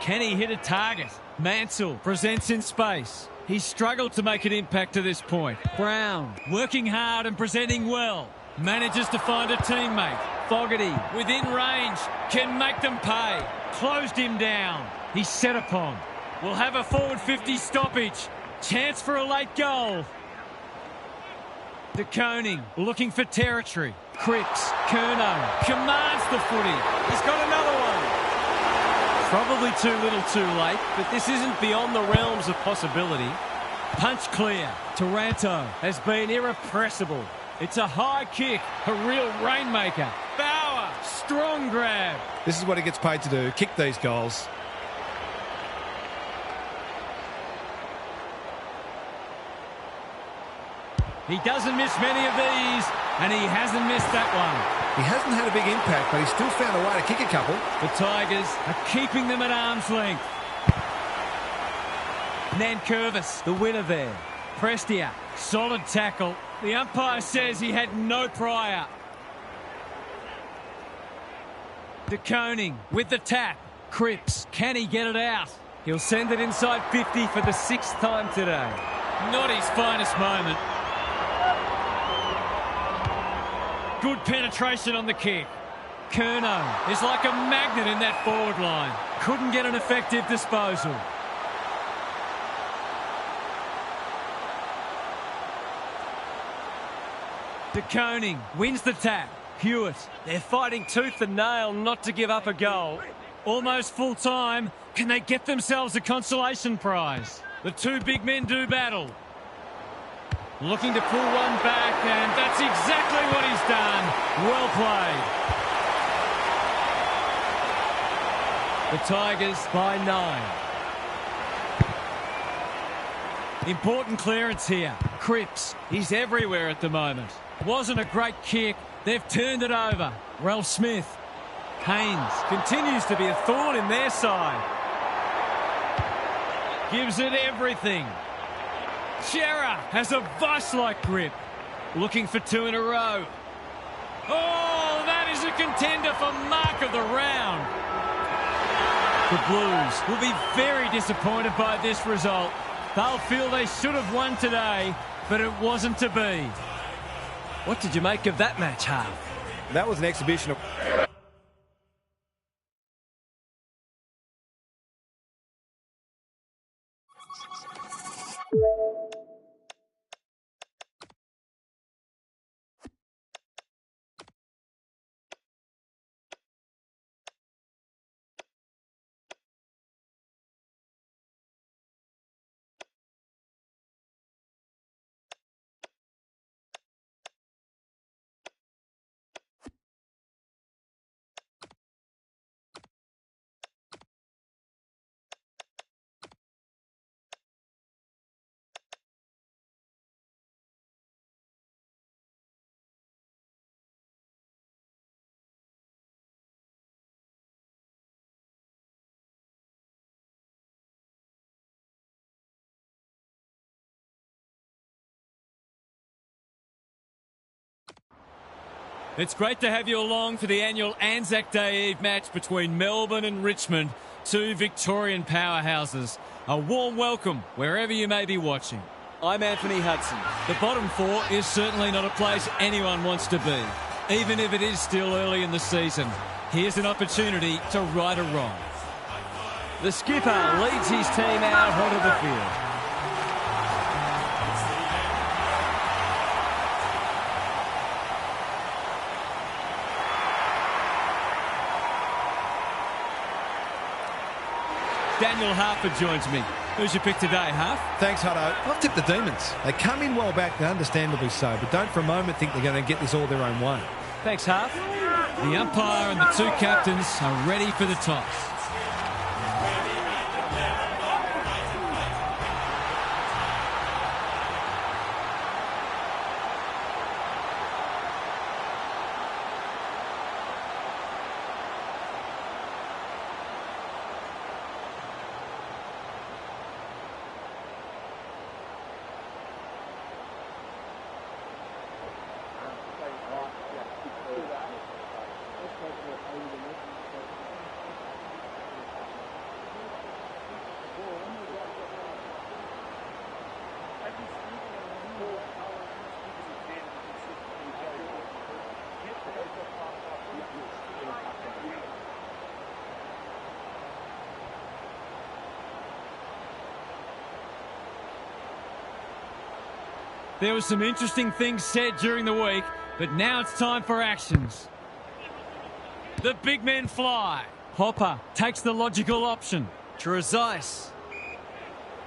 Can he hit a target? Mansell presents in space. He's struggled to make an impact to this point. Brown working hard and presenting well. Manages to find a teammate. Fogarty within range. Can make them pay. Closed him down. He's set upon. We'll have a forward 50 stoppage. Chance for a late goal. De Koning looking for territory. Cripps. Curnow commands the footy. He's got another one. Probably too little too late, but this isn't beyond the realms of possibility. Punch clear. Taranto has been irrepressible. It's a high kick, a real rainmaker. Bauer, strong grab. This is what he gets paid to do, kick these goals. He doesn't miss many of these, and he hasn't missed that one. He hasn't had a big impact, but he's still found a way to kick a couple. The Tigers are keeping them at arm's length. Nankervis, the winner there. Prestia, solid tackle. The umpire says he had no prior. De Koning with the tap. Cripps, can he get it out? He'll send it inside 50 for the 6th time today. Not his finest moment. Good penetration on the kick. Curnow is like a magnet in that forward line. Couldn't get an effective disposal. De Koning wins the tap. Hewitt. They're fighting tooth and nail not to give up a goal. Almost full time. Can they get themselves a consolation prize? The two big men do battle. Looking to pull one back, and that's exactly what he's done. Well played. The Tigers by 9. Important clearance here. Cripps, he's everywhere at the moment. Wasn't a great kick. They've turned it over. Ralph Smith. Haynes Continues to be a thorn in their side. gives it everything. Shearer has a vice-like grip. Looking for 2 in a row. Oh, that is a contender for mark of the round. The Blues will be very disappointed by this result. They'll feel they should have won today, but it wasn't to be. What did you make of that match, Harv? That was an exhibition of... It's great to have you along for the annual Anzac Day Eve match between Melbourne and Richmond, two Victorian powerhouses. A warm welcome wherever you may be watching. I'm Anthony Hudson. The bottom four is certainly not a place anyone wants to be, even if it is still early in the season. Here's an opportunity to right a wrong. The skipper leads his team out onto the field. Daniel Harper joins me. Who's your pick today, Harp? Thanks, Hutto. I've tipped the Demons. They come in well back, understandably so, but don't for a moment think they're going to get this all their own way. Thanks, Harp. The umpire and the two captains are ready for the toss. There were some interesting things said during the week, but now it's time for actions. The big men fly. Hopper takes the logical option. Trezise.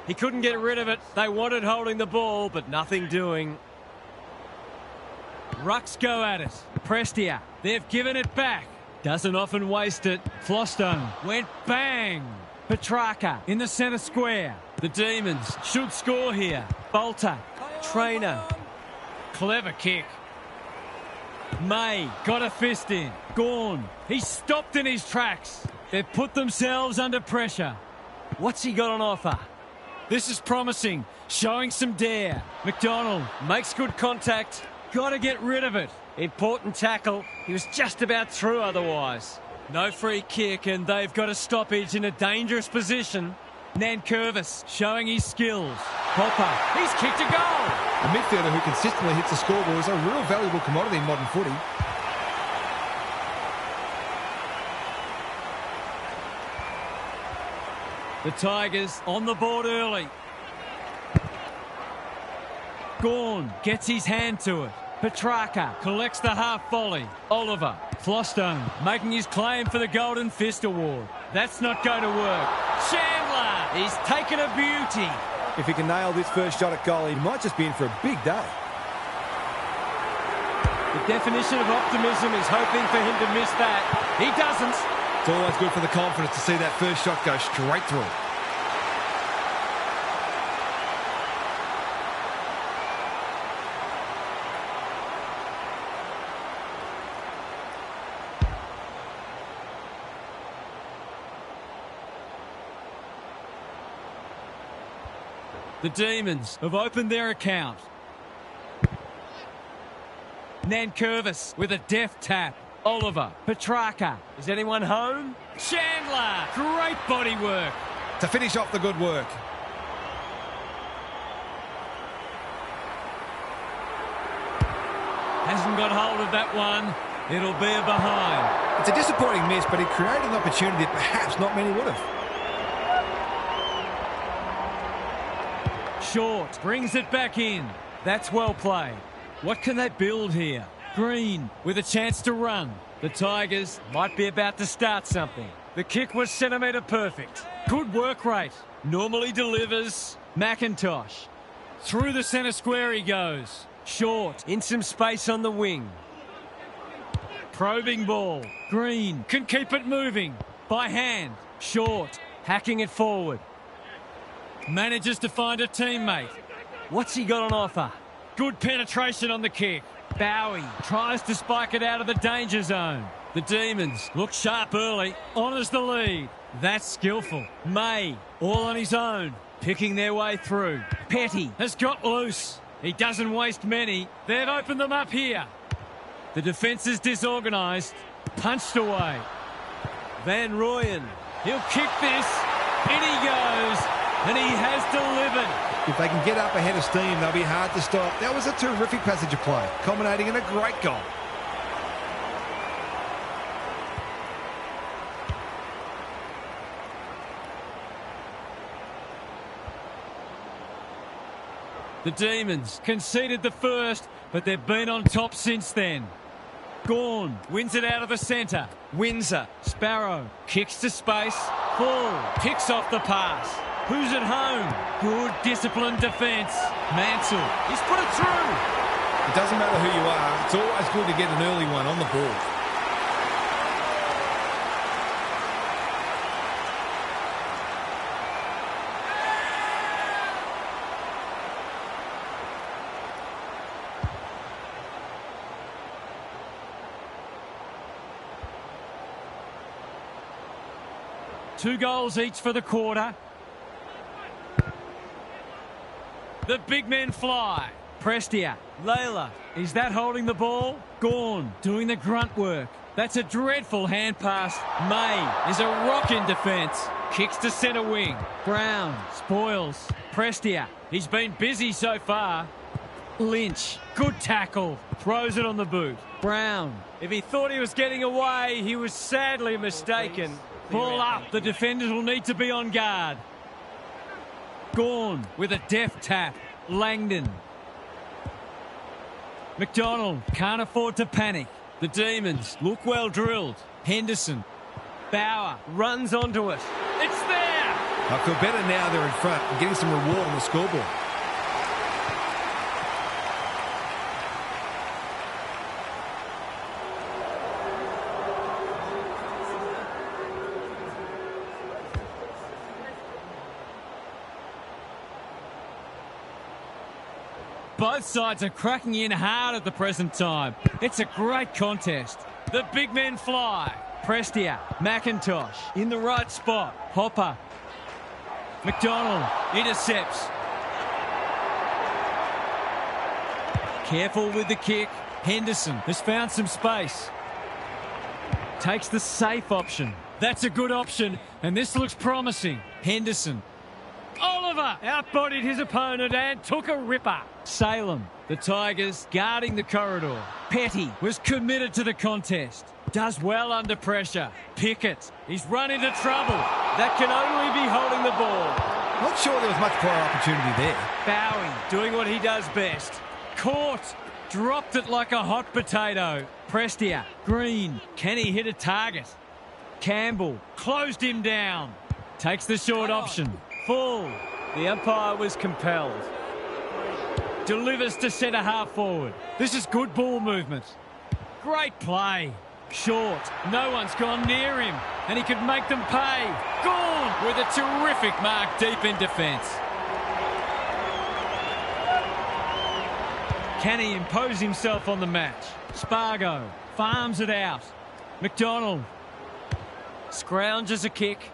He couldn't get rid of it. They wanted holding the ball, but nothing doing. Rucks go at it. Prestia. They've given it back. Doesn't often waste it. Flostone went bang. Petrarca in the centre square. The Demons should score here. Bolter. Trainer. Clever kick. May got a fist in. Gawn. He's stopped in his tracks. They've put themselves under pressure. What's he got on offer? This is promising. Showing some dare. McDonald Makes good contact. got to get rid of it. Important tackle. He was just about through otherwise. No free kick, and they've got a stoppage in a dangerous position. Nankervis showing his skills. Hopper, he's kicked a goal. A midfielder who consistently hits the scoreboard is a real valuable commodity in modern footy. The Tigers on the board early. Gawn gets his hand to it. Petrarca collects the half volley. Oliver, Flostone making his claim for the Golden Fist Award. That's not going to work. Chandler, he's taken a beauty. If he can nail this first shot at goal, he might just be in for a big day. The definition of optimism is hoping for him to miss that. He doesn't. It's always good for the confidence to see that first shot go straight through. The Demons have opened their account. Nankervis with a deft tap. Oliver, Petrarca. Is anyone home? Chandler, great body work. To finish off the good work. Hasn't got hold of that one. It'll be a behind. It's a disappointing miss, but he created an opportunity that perhaps not many would have. Short brings it back in. That's well played. What can they build here? Green with a chance to run. The Tigers Might be about to start something. The kick was centimetre perfect. good work rate. Normally delivers. McIntosh. Through the centre square he goes. Short. In some space on the wing. Probing ball. Green can keep it moving. By hand. Short. Hacking it forward. Manages to find a teammate. What's he got on offer? Good penetration on the kick. Bowie tries to spike it out of the danger zone. The Demons look sharp early. Honours the lead. That's skillful. May, all on his own, picking their way through. Petty has got loose. He doesn't waste many. They've opened them up here. The defence is disorganised. Punched away. Van Rooyen. He'll kick this. In he goes. And he has delivered. If they can get up ahead of steam, they'll be hard to stop. That was a terrific passage of play, culminating in a great goal. The Demons conceded the first, but they've been on top since then. Gawn wins it out of the centre. Windsor. Sparrow kicks to space. Full picks off the pass. Who's at home? Good disciplined defence. Mansell. He's put it through. It doesn't matter who you are. It's always good to get an early one on the board. Two goals each for the quarter. The big men fly. Prestia. Layla. Is that holding the ball? Gawn doing the grunt work. That's a dreadful hand pass. May is a rock in defence. Kicks to centre wing. Brown spoils. Prestia. He's been busy so far. Lynch. Good tackle. Throws it on the boot. Brown. If he thought he was getting away, he was sadly mistaken. Ball up. The defenders will need to be on guard. Gawn with a deft tap. Langdon. McDonald can't afford to panic. The Demons look well drilled. Henderson. Bauer runs onto it. It's there! I feel better now they're in front and getting some reward on the scoreboard. Both sides are cracking in hard at the present time. It's a great contest. The big men fly. Prestia, McIntosh in the right spot. Hopper. McDonald intercepts. Careful with the kick. Henderson has found some space. Takes the safe option. That's a good option, and this looks promising. Henderson. Oliver outbodied his opponent and took a ripper. Salem, the Tigers guarding the corridor. Petty was committed to the contest. Does well under pressure. Pickett, he's run into trouble. That can only be holding the ball. Not sure there was much prior opportunity there. Bowie doing what he does best. Caught. Dropped it like a hot potato. Prestia. Green. Can he hit a target? Campbell closed him down. Takes the short option. Full. The umpire was compelled. Delivers to centre half forward. This is good ball movement. Great play. Short. No one's gone near him. And he could make them pay. Gone with a terrific mark deep in defence. Can he impose himself on the match? Spargo farms it out. McDonald. Scrounges a kick.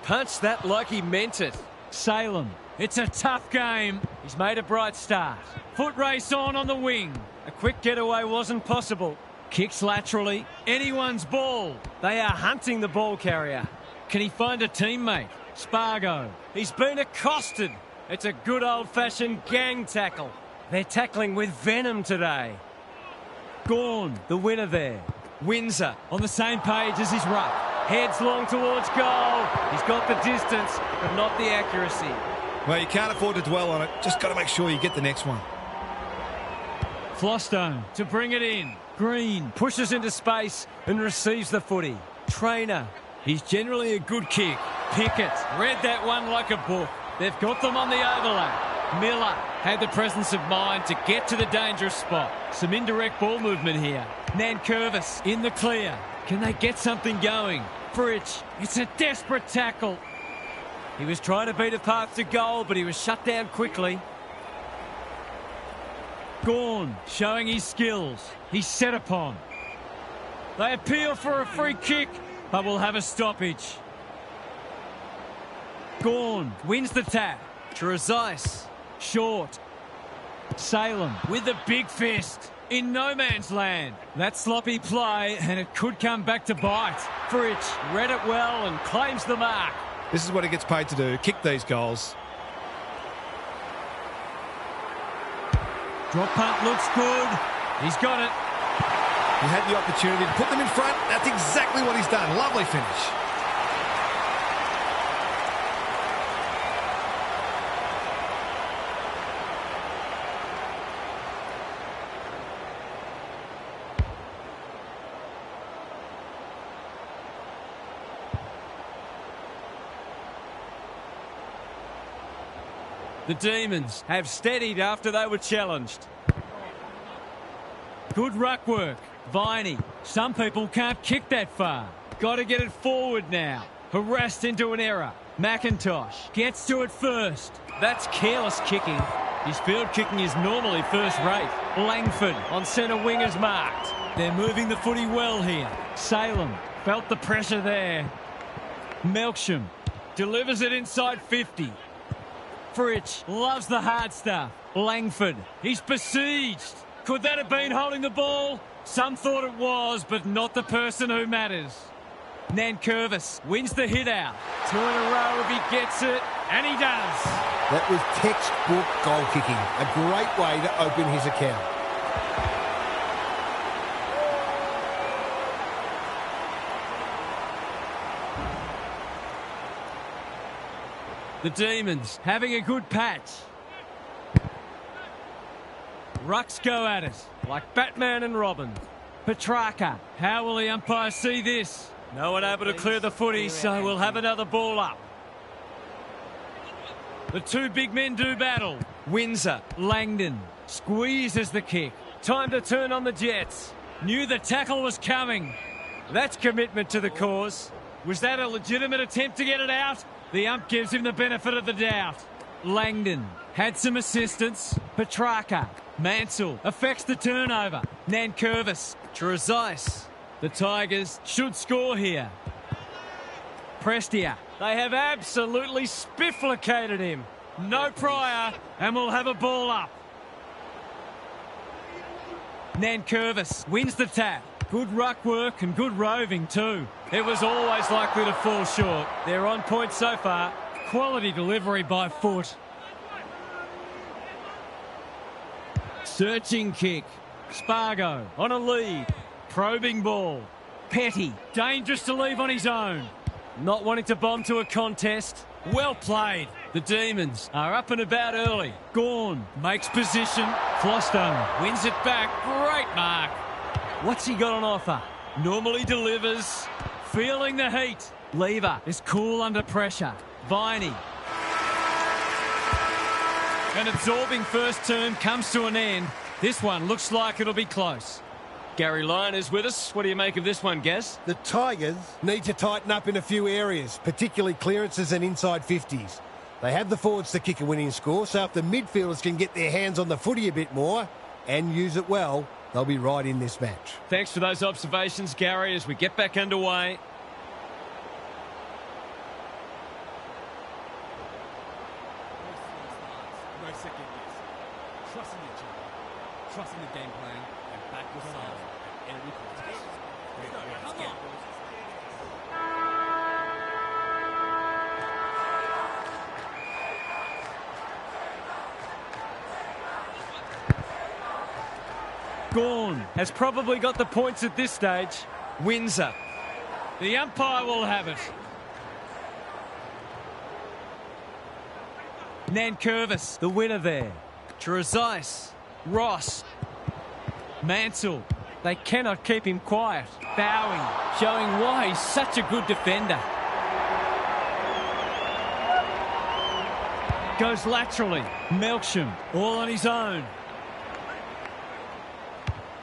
Punched that like he meant it. Salem. It's a tough game. He's made a bright start. Foot race on the wing. A quick getaway wasn't possible. Kicks laterally. Anyone's ball. They are hunting the ball carrier. Can he find a teammate? Spargo. He's been accosted. It's a good old-fashioned gang tackle. They're tackling with venom today. Gawn, the winner there. Windsor on the same page as his ruck. Heads long towards goal. He's got the distance, but not the accuracy. Well, you can't afford to dwell on it. Just got to make sure you get the next one. Flostone to bring it in. Green pushes into space and receives the footy. Trainer. He's generally a good kick. Pickett read that one like a book. They've got them on the overlap. Miller had the presence of mind to get to the dangerous spot. Some indirect ball movement here. Nankervis in the clear. Can they get something going? Fritsch, it's a desperate tackle. He was trying to beat a path to goal, but he was shut down quickly. Gawn showing his skills. He's set upon. They appeal for a free kick, but will have a stoppage. Gawn wins the tap. Trezise. Short. Salem with the big fist. In no man's land. That sloppy play, and it could come back to bite. Fritsch read it well and claims the mark. This is what he gets paid to do, kick these goals. Drop punt looks good. He's got it. He had the opportunity to put them in front. That's exactly what he's done. Lovely finish. The Demons have steadied after they were challenged. Good ruck work. Viney. Some people can't kick that far. Got to get it forward now. Harassed into an error. McIntosh gets to it first. That's careless kicking. His field kicking is normally first rate. Langford on centre wing is marked. They're moving the footy well here. Salem felt the pressure there. Melksham delivers it inside 50. Fritsch loves the hard stuff. Langford, he's besieged. Could that have been holding the ball? Some thought it was, but not the person who matters. Nankervis wins the hit out. 2 in a row if he gets it, and he does. That was textbook goal kicking. A great way to open his account. The Demons having a good patch. Rucks go at it. like Batman and Robin. Petrarca. How will the umpire see this? No one able to clear the footy, so we'll have another ball up. The two big men do battle. Windsor. Langdon squeezes the kick. Time to turn on the Jets. Knew the tackle was coming. That's commitment to the cause. Was that a legitimate attempt to get it out? The ump gives him the benefit of the doubt. Langdon had some assistance. Petrarca. Mansell affects the turnover. Nankervis. Trezise. The Tigers should score here. Prestia. They have absolutely spifflicated him. No prior, and we'll have a ball up. Nankervis wins the tap. Good ruck work and good roving too. It was always likely to fall short. They're on point so far. Quality delivery by foot. Searching kick. Spargo on a lead. Probing ball. Petty. Dangerous to leave on his own. Not wanting to bomb to a contest. Well played. The Demons are up and about early. Gawn makes position. Flostone wins it back. Great mark. What's he got on offer? Normally delivers. Feeling the heat. Lever is cool under pressure. Viney. An absorbing first term comes to an end. This one looks like it'll be close. Gary Lyon is with us. What do you make of this one, Gaz? The Tigers need to tighten up in a few areas, particularly clearances and inside 50s. They have the forwards to kick a winning score, so if the midfielders can get their hands on the footy a bit more and use it well, they'll be right in this match. Thanks for those observations, Gary, as we get back underway. No second guess. Trust in each other. Trust in the game plan and back yourself at every contest. Come on. Gawn has probably got the points at this stage. Windsor. The umpire will have it. Nankervis, The winner there. Trezise. Ross. Mansell. They cannot keep him quiet. Bowie, showing why he's such a good defender. Goes laterally. Melksham, all on his own.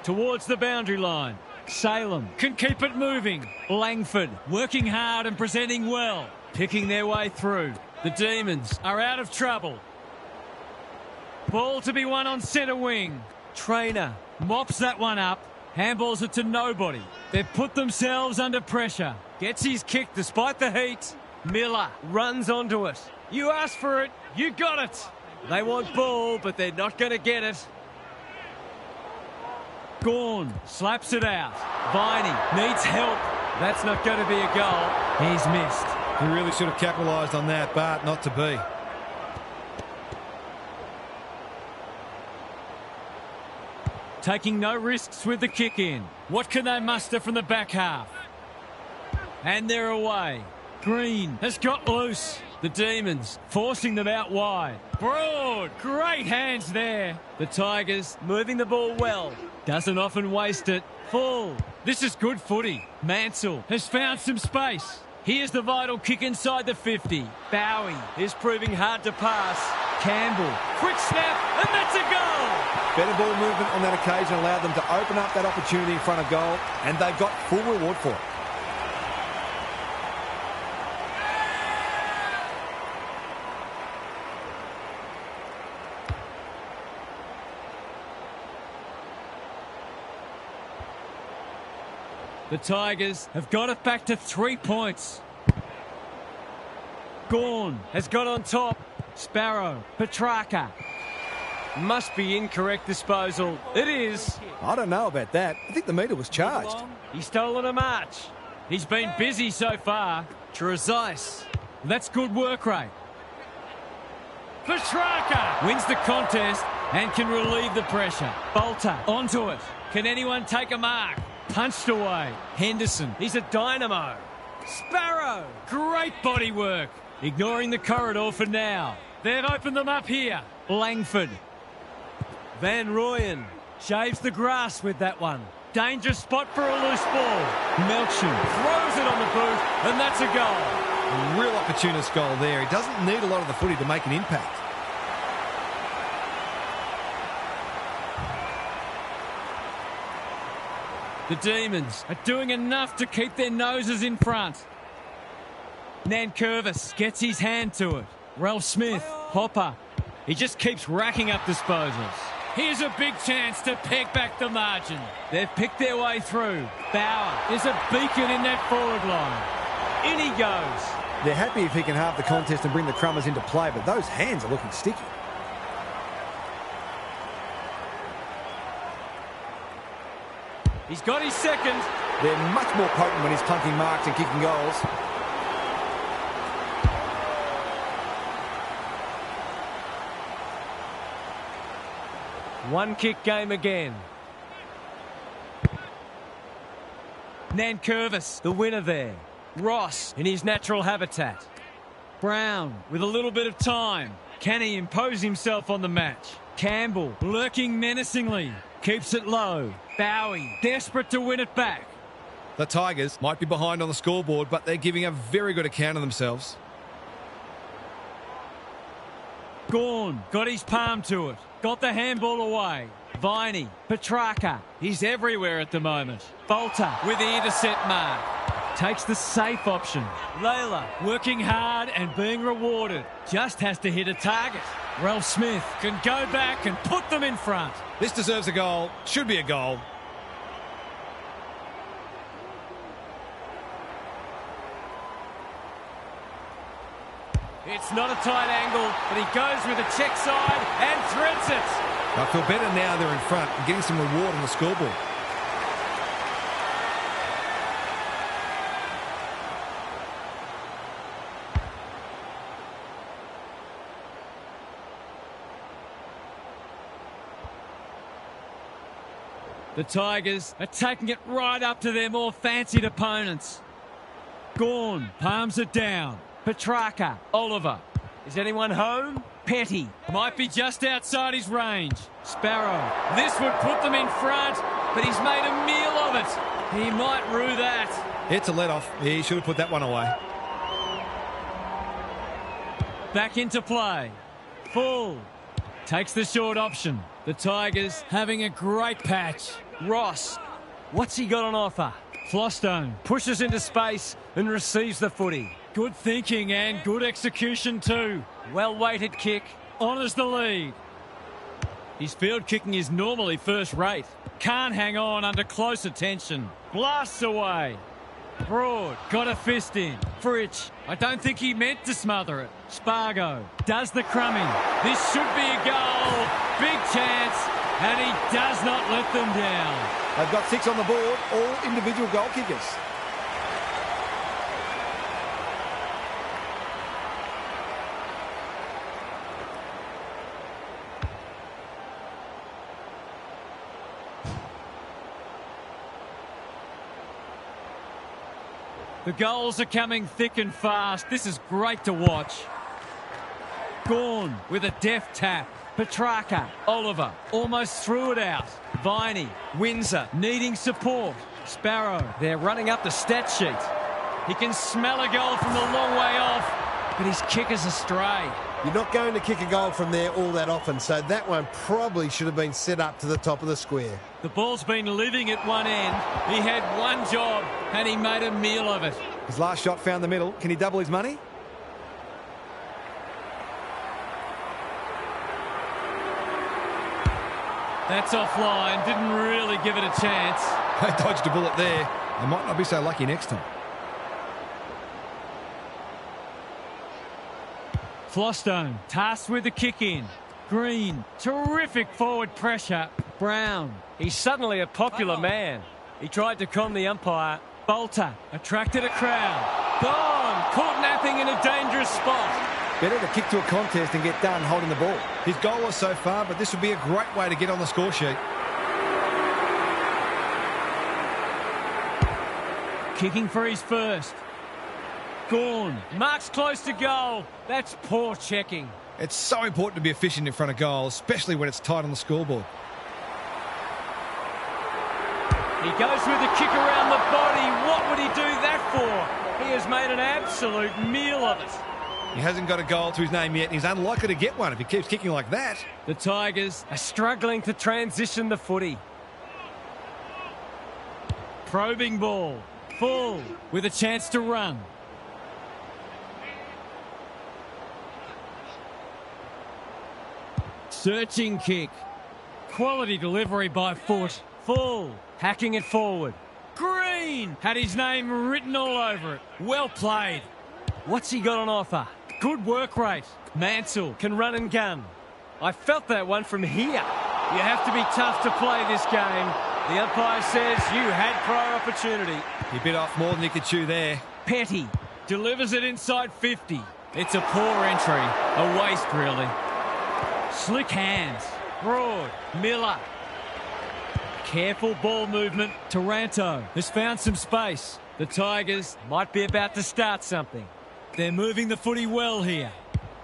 Towards the boundary line. Salem can keep it moving. Langford working hard and presenting well. Picking their way through. The Demons are out of trouble. Ball to be won on centre wing. Trainer. Mops that one up. Handballs it to nobody. They've put themselves under pressure. Gets his kick despite the heat. Miller Runs onto it. You asked for it. You got it. They want ball, but they're not going to get it. Gawn slaps it out. Viney needs help. That's not going to be a goal. He's missed. He really should have capitalised on that, but not to be. Taking no risks with the kick in. What can they muster from the back half? And they're away. Green has got loose. The Demons forcing them out wide. Broad, great hands there. The Tigers Moving the ball well. doesn't often waste it. Full. This is good footy. Mansell has found some space. Here's the vital kick inside the 50. Bowie Is proving hard to pass. Campbell. Quick snap, and that's a goal. Better ball movement on that occasion allowed them to open up that opportunity in front of goal, and they got full reward for it. The Tigers have got it back to 3 points. Gawn has got on top. Sparrow, Petrarca. Must be incorrect disposal. It is. I don't know about that. I think the meter was charged. He's stolen a march. He's been busy so far. Trezise. That's good work rate. Petrarca wins the contest and can relieve the pressure. Bolter onto it. Can anyone take a mark? Punched away. Henderson. He's a dynamo. Sparrow. Great body work. Ignoring the corridor for now. They've opened them up here. Langford. Van Rooyen. Shaves the grass with that one. Dangerous spot for a loose ball. Melksham throws it on the boot, and that's a goal. A real opportunist goal there. He doesn't need a lot of the footy to make an impact. The Demons are doing enough to keep their noses in front. Nankervis gets his hand to it. Ralph Smith, Hopper. He just keeps racking up disposals. Here's a big chance to peg back the margin. They've picked their way through. Bauer is a beacon in that forward line. In he goes. They're happy if he can halve the contest and bring the Crummers into play, but those hands are looking sticky. He's got his second. They're much more potent when he's plunking marks and kicking goals. One kick game again. Nankervis, The winner there. Ross in his natural habitat. Brown with a little bit of time. Can he impose himself on the match? Campbell lurking menacingly. Keeps it low. Bowie desperate to win it back. The Tigers might be behind on the scoreboard, but they're giving a very good account of themselves. Gawn got his palm to it. Got the handball away. Viney, Petrarca. He's everywhere at the moment. Bolter with the intercept mark. Takes the safe option. Layla working hard and being rewarded. Just has to hit a target. Ralph Smith can go back and put them in front. This deserves a goal. Should be a goal. It's not a tight angle, but he goes with a check side and threads it. I feel better now they're in front and getting some reward on the scoreboard. The Tigers are taking it right up to their more fancied opponents. Gawn palms it down. Petrarca, Oliver. Is anyone home? Petty might be just outside his range. Sparrow, this would put them in front, but he's made a meal of it. He might rue that. It's a let-off. He should have put that one away. Back into play. Full. Takes the short option. The Tigers having a great patch. Ross. What's he got on offer? Flostone Pushes into space and receives the footy. good thinking and good execution too. Well-weighted kick. Honours the lead. His field kicking is normally first rate. Can't hang on under close attention. Blasts away. Broad got a fist in. Fritsch, I don't think he meant to smother it. Spargo does the crumbing. This should be a goal. Big chance, and he does not let them down. They've got 6 on the board, all individual goal kickers. The goals are coming thick and fast. This is great to watch. Gawn with a deft tap. Petrarca, Oliver almost threw it out. Viney, Windsor. needing support. Sparrow, They're running up the stat sheet. he can smell a goal from a long way off, but his kick is astray. You're not going to kick a goal from there all that often, so that one probably should have been set up to the top of the square. The ball's been living at one end. He had one job, and he made a meal of it. His last shot found the middle. Can he double his money? That's offline. Didn't really give it a chance. They dodged a bullet there. They might not be so lucky next time. Flostone tasked with the kick in. Green, terrific forward pressure. Brown, He's suddenly a popular man. He tried to con the umpire. Bolter attracted a crowd. Gone, caught napping in a dangerous spot. Better to kick to a contest and get done holding the ball. His goal was so far, but this would be a great way to get on the score sheet. Kicking for his first. Gawn, marks close to goal. That's poor checking. It's so important to be efficient in front of goal, especially when it's tight on the scoreboard. He goes with a kick around the body. What would he do that for? He has made an absolute meal of it. He hasn't got a goal to his name yet, and he's unlikely to get one if he keeps kicking like that. The Tigers are struggling to transition the footy. Probing ball. Full with a chance to run. Searching kick. Quality delivery by Foot. Full. Hacking it forward. Green had his name written all over it. Well played. What's he got on offer? Good work rate. Mansell. Can run and gun. I felt that one from here. You have to be tough to play this game. The umpire says you had prior opportunity. He bit off more than he could chew there. Petty. Delivers it inside 50. It's a poor entry. A waste, really. Slick hands. Broad. Miller. Careful ball movement. Taranto has found some space. The Tigers Might be about to start something. they're moving the footy well here.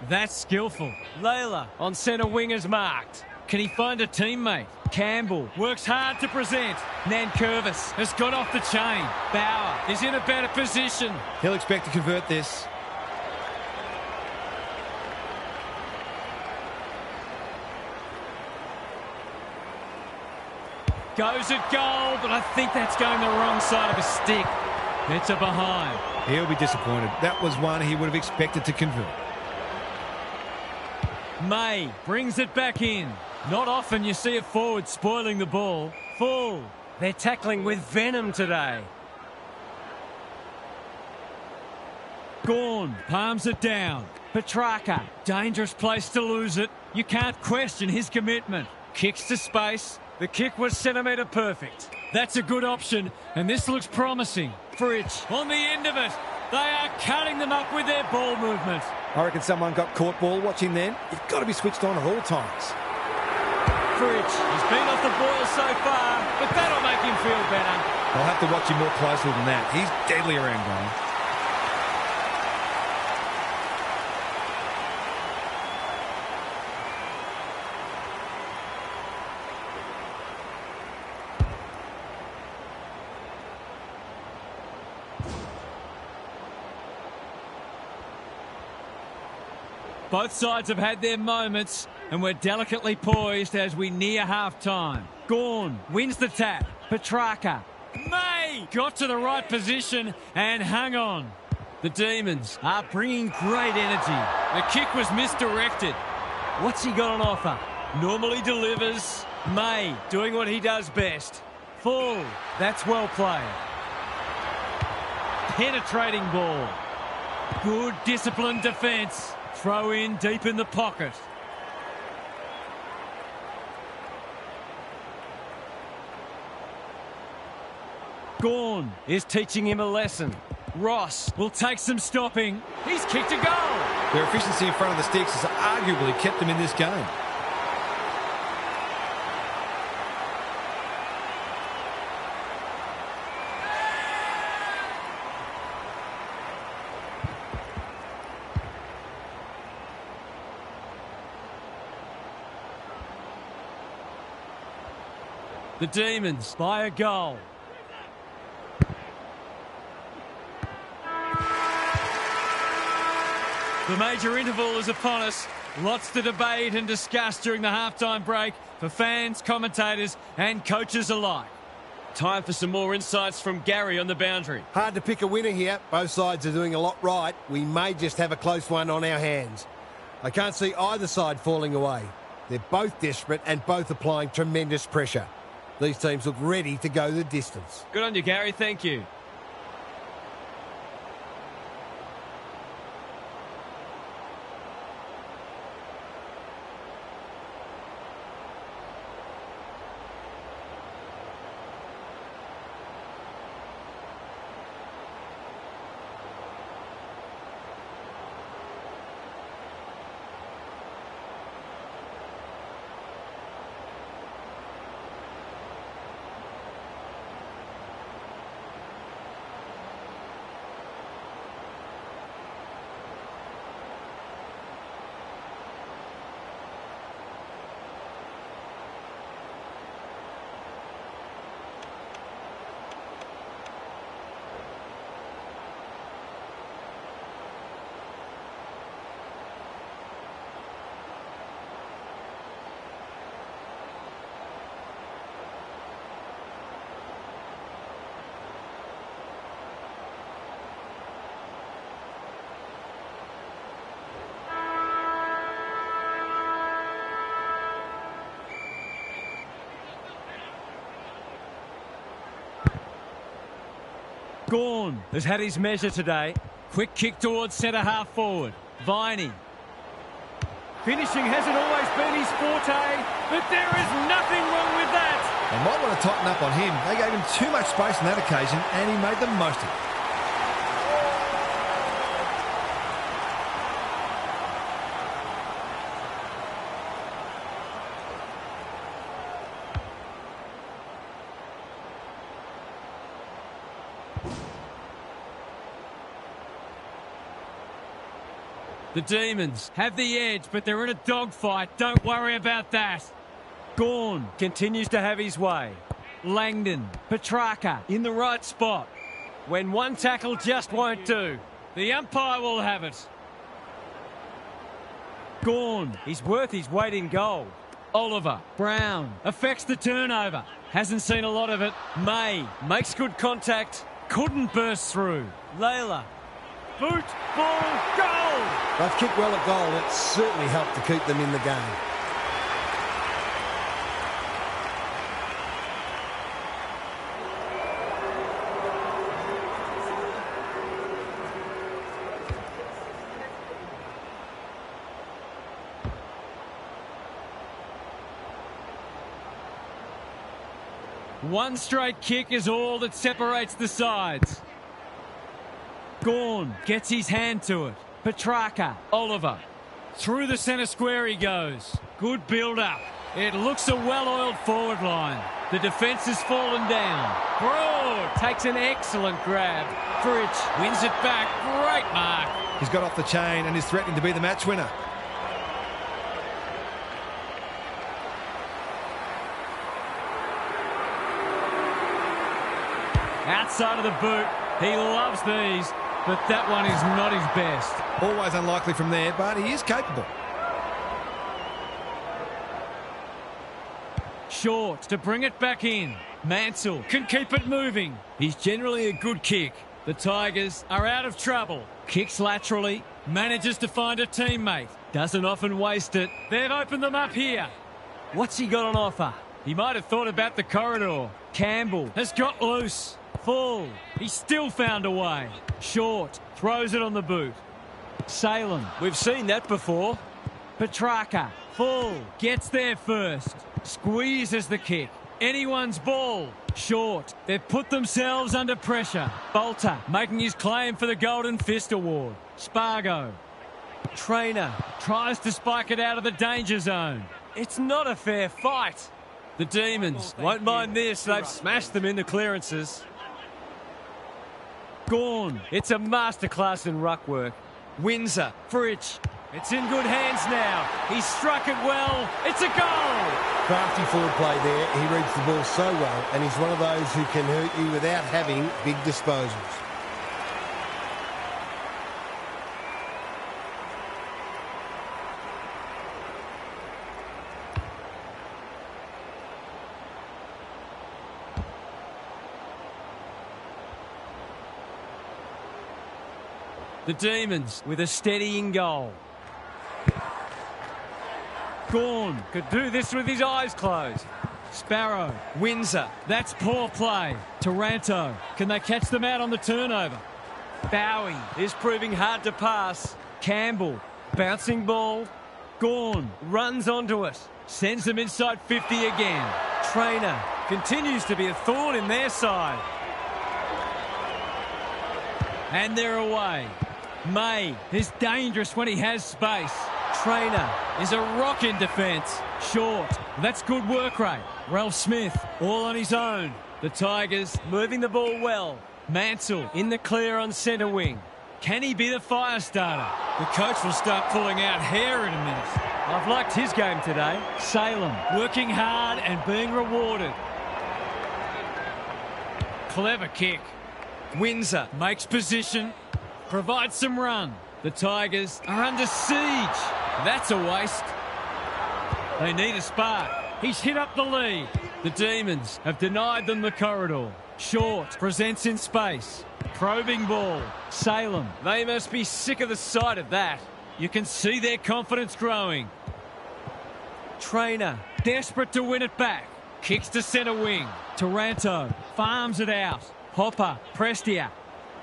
That's skillful. Layla on centre wing is marked. Can he find a teammate? Campbell works hard to present. Nankervis has got off the chain. Bauer is in a better position. He'll expect to convert this. Goes at goal, but I think that's going the wrong side of a stick. It's a behind. He'll be disappointed. That was one he would have expected to convert. May brings it back in. Not often you see a forward spoiling the ball. Full. They're tackling with venom today. Gawn palms it down. Petrarca, dangerous place to lose it. You can't question his commitment. Kicks to space. The kick was centimetre perfect. That's a good option, and this looks promising. Fridge. On the end of it, they are cutting them up with their ball movement. I reckon someone got caught ball watching then. You've got to be switched on at all times. Fridge. He's been off the boil so far, but that'll make him feel better. I'll have to watch him more closely than that. He's deadly around goal. Both sides have had their moments, and we're delicately poised as we near half-time. Gawn wins the tap. Petrarca. May got to the right position and hung on. The Demons are bringing great energy. The kick was misdirected. What's he got on offer? Normally delivers. May Doing what he does best. full. That's well played. Penetrating ball. Good disciplined defence. Throw in deep in the pocket. Gawn Is teaching him a lesson. Ross will take some stopping. He's kicked a goal. Their efficiency in front of the sticks has arguably kept them in this game. The Demons by a goal. The major interval is upon us. Lots to debate and discuss during the halftime break for fans, commentators and coaches alike. Time for some more insights from Gary on the boundary. Hard to pick a winner here. Both sides are doing a lot right. We may just have a close one on our hands. I can't see either side falling away. They're both desperate and both applying tremendous pressure. These teams look ready to go the distance. Good on you, Gary. Thank you. Gawn has had his measure today. Quick kick towards centre half forward. Viney. Finishing hasn't always been his forte, but there is nothing wrong with that. They might want to tighten up on him. They gave him too much space on that occasion, and he made the most of it. The Demons have the edge, but they're in a dogfight. Don't worry about that. Gawn Continues to have his way. Langdon. Petrarca in the right spot. When one tackle just won't do. The umpire will have it. Gawn. He's worth his weight in gold. Oliver. Brown affects the turnover. Hasn't seen a lot of it. May Makes good contact. couldn't burst through. Layla. Boot, ball, goal! They've kicked well at goal. It's certainly helped to keep them in the game. One straight kick is all that separates the sides. Gawn gets his hand to it. Petrarca. Oliver. Through the centre square he goes. Good build-up. It looks a well-oiled forward line. The defence has fallen down. Broad takes an excellent grab. Fritsch Wins it back. Great mark. He's got off the chain and is threatening to be the match winner. Outside of the boot. He loves these, but that one is not his best. Always unlikely from there, but he is capable. Short to bring it back in. Mansell can keep it moving. He's generally a good kick. The Tigers are out of trouble. Kicks laterally. Manages to find a teammate. Doesn't often waste it. They've opened them up here. What's he got on offer? He might have thought about the corridor. Campbell has got loose. Full. He still found a way. Short. Throws it on the boot. Salem. We've seen that before. Petrarca. Full. Gets there first. Squeezes the kick. Anyone's ball. Short. They've put themselves under pressure. Bolter making his claim for the Golden Fist Award. Spargo. Trainer. Tries to spike it out of the danger zone. It's not a fair fight. The Demons won't mind this. They've smashed them in the clearances. Gawn. It's a masterclass in ruck work. Windsor. Fritsch. It's in good hands now. He struck it well. It's a goal. Crafty forward play there. He reads the ball so well, and he's one of those who can hurt you without having big disposals. The Demons with a steadying goal. Gawn Could do this with his eyes closed. Sparrow. Windsor. That's poor play. Taranto. Can they catch them out on the turnover? Bowie is proving hard to pass. Campbell. Bouncing ball. Gawn. Runs onto it. Sends them inside 50 again. Trainer continues to be a thorn in their side. And they're away. May is dangerous when he has space. Trainer Is a rock in defence. Short. That's good work rate. Ralph Smith all on his own. The Tigers. moving the ball well. Mansell. In the clear on centre wing. Can he be the fire starter? The coach will start pulling out hair in a minute. I've liked his game today. Salem working hard and being rewarded. Clever kick. Windsor. Makes position. Provides some run. The Tigers are under siege. That's a waste. They need a spark. He's hit up the lead. The Demons have denied them the corridor. Short presents in space. Probing ball. Salem. They must be sick of the sight of that. You can see their confidence growing. Trainer. Desperate to win it back. Kicks to centre wing. Taranto farms it out. Hopper, Prestia.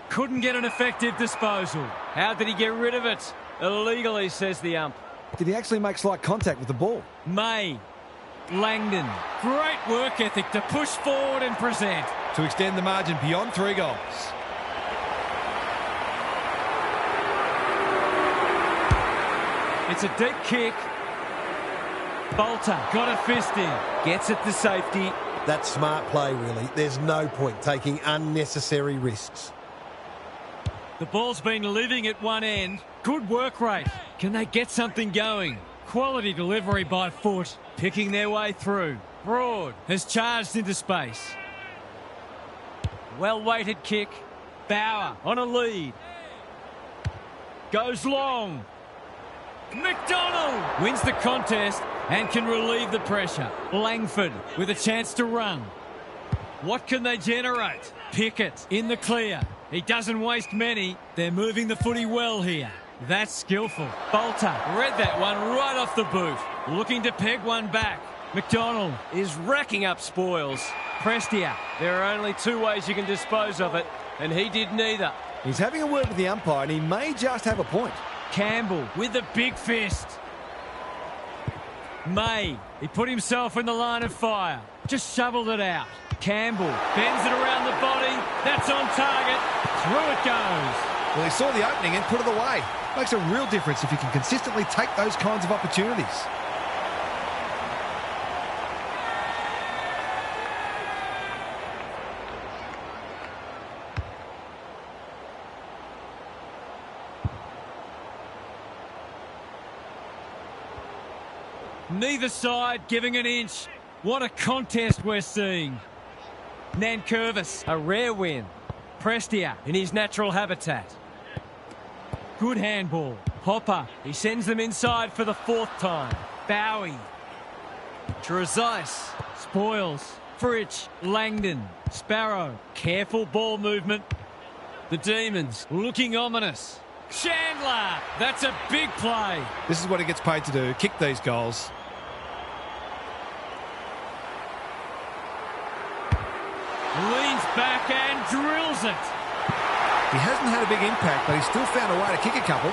Couldn't get an effective disposal. How did he get rid of it? Illegally, says the ump. Did he actually make slight contact with the ball? May. Langdon. Great work ethic to push forward and present. To extend the margin beyond 3 goals. It's a deep kick. Bolter got a fist in. Gets it to safety. That's smart play, really. There's no point taking unnecessary risks. The ball's been living at one end. Good work rate. Can they get something going? Quality delivery by foot. Picking their way through. Broad has charged into space. Well-weighted kick. Bauer on a lead. Goes long. McDonald wins the contest and can relieve the pressure. Langford with a chance to run. What can they generate? Pickett in the clear. He doesn't waste many. They're moving the footy well here. That's skillful. Bolter read that one right off the boot. Looking to peg one back. McDonald Is racking up spoils. Prestia. There are only 2 ways you can dispose of it, and he did neither. He's having a word with the umpire, and he may just have a point. Campbell with the big fist. May. He put himself in the line of fire. Just shoveled it out. Campbell bends it around the body. That's on target. Through it goes. Well, he saw the opening and put it away. Makes a real difference if you can consistently take those kinds of opportunities. Neither side giving an inch. What a contest we're seeing. Nankervis. A rare win Prestia. in his natural habitat. Good handball. Hopper. He sends them inside for the 4th time. Bowie. Trezise. Spoils. Fritsch. Langdon. Sparrow. Careful ball movement. The Demons looking ominous. Chandler. That's a big play. This is what he gets paid to do, kick these goals. Leans back and drills it. He hasn't had a big impact, but he's still found a way to kick a couple.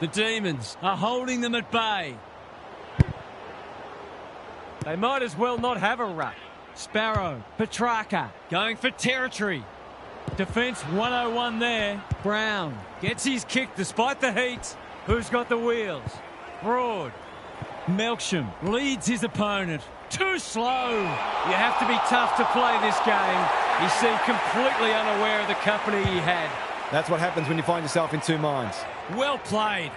The Demons are holding them at bay. They might as well not have a ruck. Sparrow, Petrarca going for territory. Defence 101 there. Brown gets his kick despite the heat. Who's got the wheels? Broad. Melksham leads his opponent. Too slow. You have to be tough to play this game. He seemed completely unaware of the company he had. That's what happens when you find yourself in 2 minds. Well played.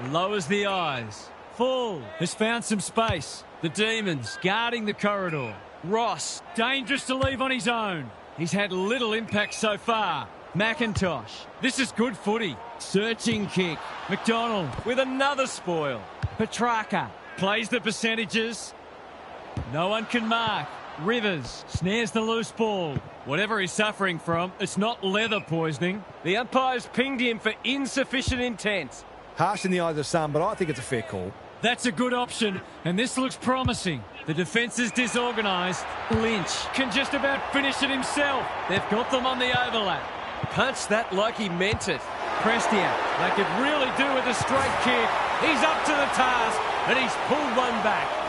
Lowers the eyes. Full has found some space. The Demons guarding the corridor. Ross, dangerous to leave on his own. He's had little impact so far. McIntosh, this is good footy. Searching kick. McDonald With another spoil. Petrarca plays the percentages. No one can mark. Rivers snares the loose ball. Whatever he's suffering from, it's not leather poisoning. The umpires pinged him for insufficient intent. Harsh in the eyes of some, but I think it's a fair call. That's a good option, and this looks promising. The defence is disorganised. Lynch can just about finish it himself. They've got them on the overlap. Punched that like he meant it. Prestia, they could really do with a straight kick. He's up to the task, and he's pulled one back.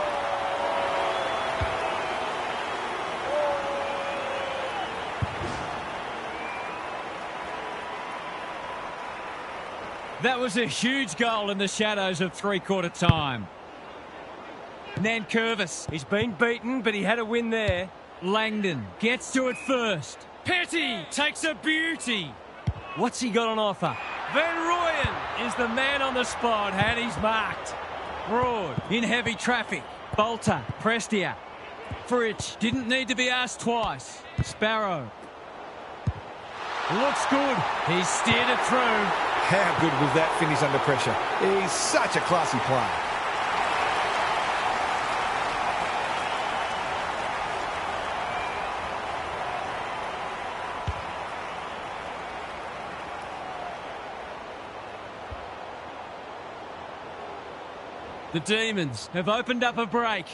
That was a huge goal in the shadows of three-quarter time. Nankervis. He's been beaten, but he had a win there. Langdon gets to it first. Petty takes a beauty. What's he got on offer? Van Rooyen is the man on the spot, and he's marked. Broad in heavy traffic. Bolter, Prestia. Fritsch didn't need to be asked twice. Sparrow. Looks good. He's steered it through. How good was that finish under pressure? He's such a classy player. The Demons have opened up a break.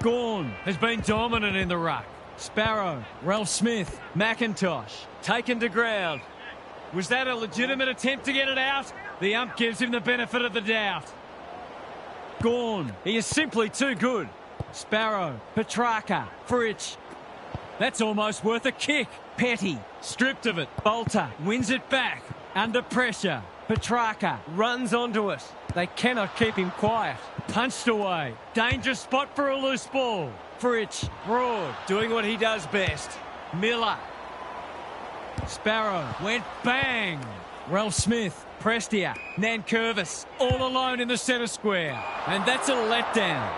Gawn has been dominant in the ruck. Sparrow, Ralph Smith, McIntosh, taken to ground. Was that a legitimate attempt to get it out? The ump gives him the benefit of the doubt. Gawn, he is simply too good. Sparrow, Petrarca, Fritsch. That's almost worth a kick. Petty, stripped of it. Bolter wins it back. Under pressure. Petrarca runs onto it. They cannot keep him quiet. Punched away. Dangerous spot for a loose ball. Fritsch, Broad, doing what he does best. Miller. Sparrow went bang. Ralph Smith, Prestia, Nankervis, all alone in the centre square. And that's a letdown.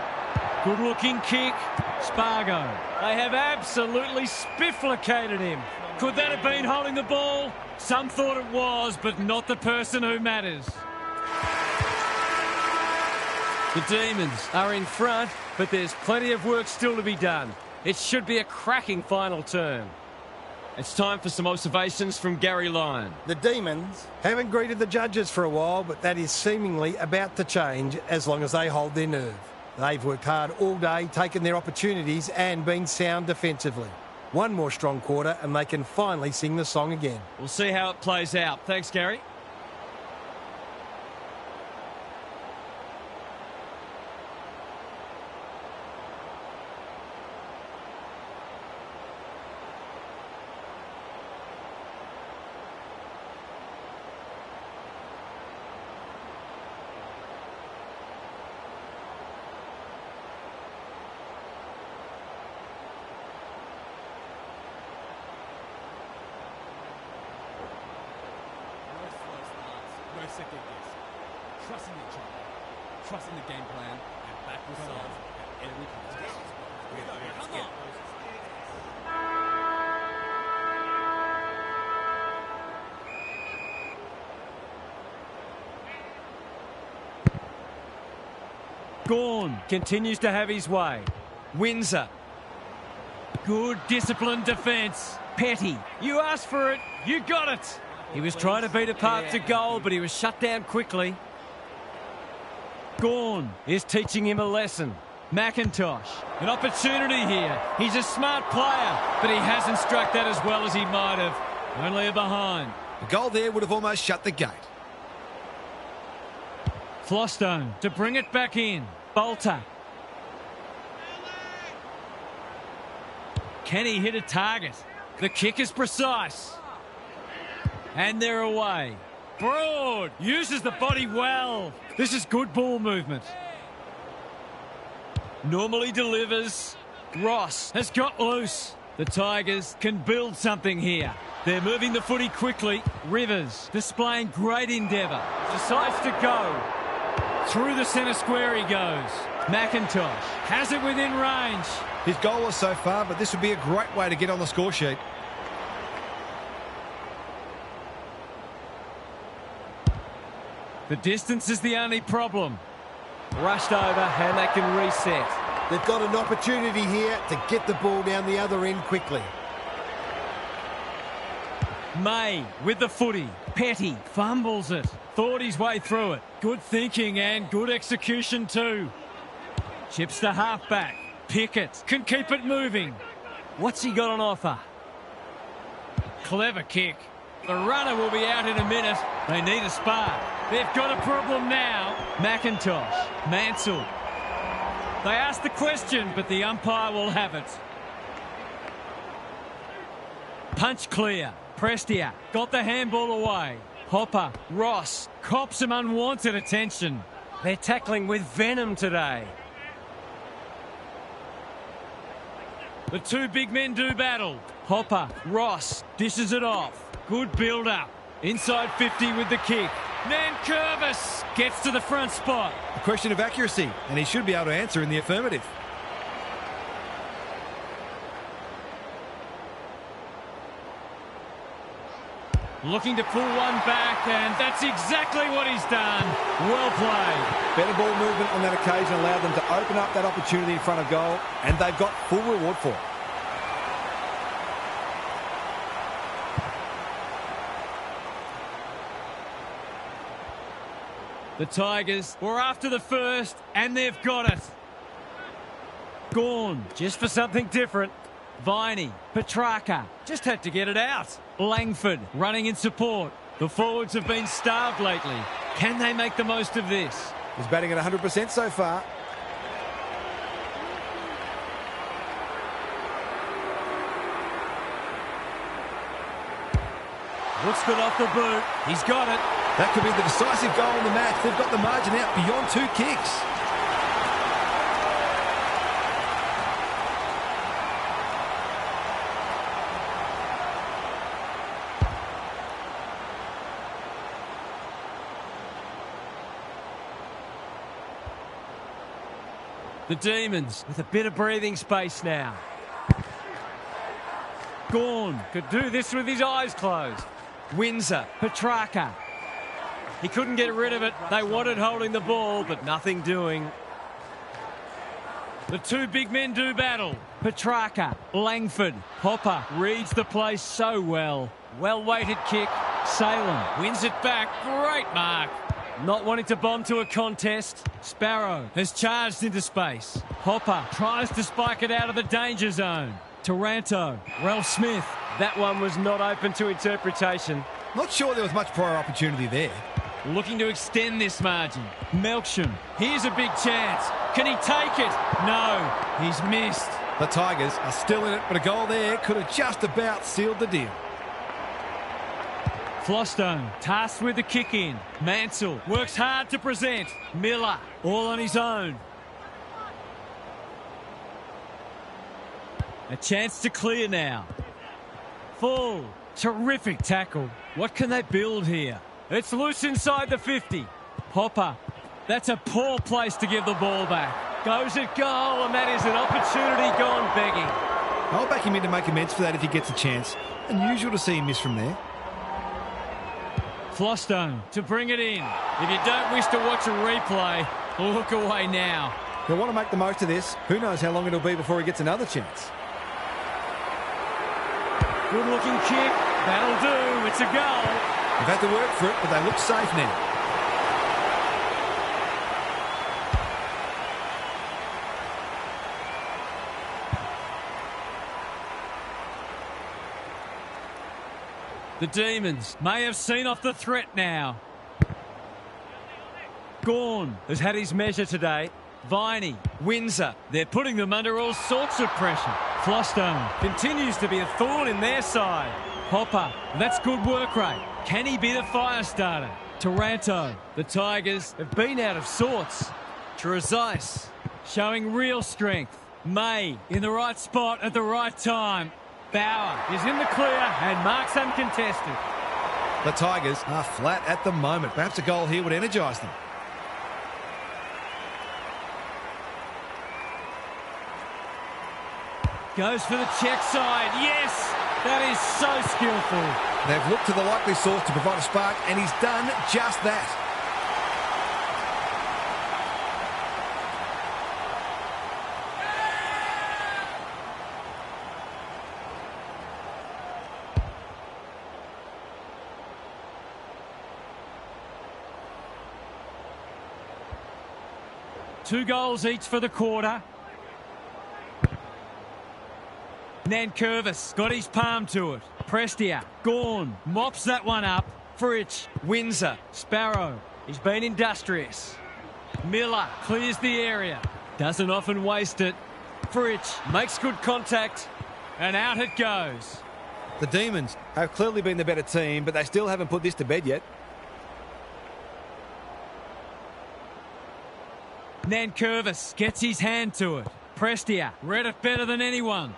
Good-looking kick. Spargo. They have absolutely spifflicated him. Could that have been holding the ball? Some thought it was, but not the person who matters. The Demons are in front, but there's plenty of work still to be done. It should be a cracking final turn. It's time for some observations from Gary Lyon. The Demons haven't greeted the judges for a while, but that is seemingly about to change as long as they hold their nerve. They've worked hard all day, taken their opportunities and been sound defensively. One more strong quarter and they can finally sing the song again. We'll see how it plays out. Thanks, Gary. No second guess. Trusting each other, trusting the game plan, and back with sides at every contest. Come on! Gawn continues to have his way. Windsor. Good disciplined defence. Petty. You asked for it. You got it. He was trying to beat a path to goal, but he was shut down quickly. Gawn Is teaching him a lesson. McIntosh, an opportunity here. He's a smart player, but he hasn't struck that as well as he might have. Only a behind. The goal there would have almost shut the gate. Flostone to bring it back in. Bolter. Can he hit a target? The kick is precise. And they're away. Broad uses the body well. This is good ball movement. Normally delivers. Ross has got loose. The Tigers can build something here. They're moving the footy quickly. Rivers displaying great endeavour. Decides to go. Through the centre square he goes. McIntosh has it within range. His goal was so far, but this would be a great way to get on the score sheet. The distance is the only problem. Rushed over and they can reset. They've got an opportunity here to get the ball down the other end quickly. May with the footy. Petty fumbles it. Thought his way through it. Good thinking and good execution too. Chips the halfback. Pickett can keep it moving. What's he got on offer? Clever kick. The runner will be out in a minute. They need a spark. They've got a problem now. McIntosh. Mansell. They asked the question, but the umpire will have it. Punch clear. Prestia got the handball away. Hopper. Ross cops some unwanted attention. They're tackling with venom today. The two big men do battle. Hopper. Ross dishes it off. Good build-up. Inside 50 with the kick. Nankervis gets to the front spot. A question of accuracy, and he should be able to answer in the affirmative. Looking to pull one back, and that's exactly what he's done. Well played. Better ball movement on that occasion allowed them to open up that opportunity in front of goal, and they've got full reward for it. The Tigers were after the first, and they've got it. Gawn, Just for something different. Viney, Petrarca, just had to get it out. Langford running in support. The forwards have been starved lately. Can they make the most of this? He's batting at 100% so far. Looks good off the boot. He's got it. That could be the decisive goal in the match. They've got the margin out beyond 2 kicks. The Demons with a bit of breathing space now. Gawn Could do this with his eyes closed. Windsor. Petrarca. He couldn't get rid of it. They wanted holding the ball, but nothing doing. The two big men do battle. Petrarca, Langford, Hopper reads the play so well. Well-weighted kick. Salem. Wins it back. Great mark. Not wanting to bomb to a contest. Sparrow has charged into space. Hopper tries to spike it out of the danger zone. Taranto, Ralph Smith. That one was not open to interpretation. Not sure there was much prior opportunity there. Looking to extend this margin. Melksham, here's a big chance. Can he take it? No, he's missed. The Tigers are still in it, but a goal there could have just about sealed the deal. Flostone, tasked with the kick in. Mansell works hard to present. Miller, all on his own. A chance to clear now. Full. Terrific tackle. What can they build here? It's loose inside the 50. Hopper. That's a poor place to give the ball back. Goes at goal, and that is an opportunity gone begging. I'll back him in to make amends for that if he gets a chance. Unusual to see him miss from there. Flostone to bring it in. If you don't wish to watch a replay, look away now. He'll want to make the most of this. Who knows how long it'll be before he gets another chance. Good looking kick. That'll do. It's a goal. They've had to work for it, but they look safe now. The Demons may have seen off the threat now. Gawn Has had his measure today. Viney, Windsor they're putting them under all sorts of pressure. Flostone, continues to be a thorn in their side. Hopper, that's good work rate. Can he be the fire starter? Taranto, the Tigers Have been out of sorts. Trezise, showing real strength. May in the right spot at the right time. Bauer Is in the clear and marks uncontested. The Tigers are flat at the moment. Perhaps a goal here would energise them. goes for the check side. Yes, that is so skillful. They've looked to the likely source to provide a spark, and he's done just that. Two goals each for the quarter. Nankervis got his palm to it. Prestia, Gawn, mops that one up. Fritsch, Windsor, Sparrow. he's been industrious. Miller clears the area. Doesn't often waste it. Fritsch Makes good contact. and out it goes. The Demons have clearly been the better team, but they still haven't put this to bed yet. Nankervis gets his hand to it. Prestia read it better than anyone.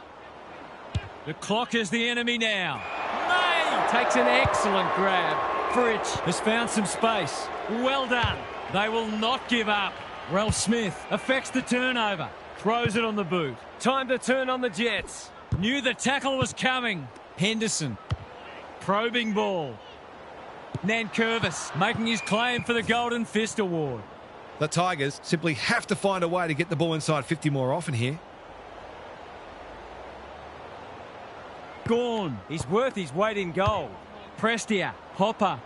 The clock is the enemy now. May takes an excellent grab. Fritsch has found some space. Well done. They will not give up. Ralph Smith affects the turnover. Throws it on the boot. Time to turn on the Jets. Knew the tackle was coming. Henderson. Probing ball. Nankervis making his claim for the Golden Fist Award. The Tigers simply have to find a way to get the ball inside 50 more often here. Gawn. He's worth his weight in gold. Prestia. Hopper.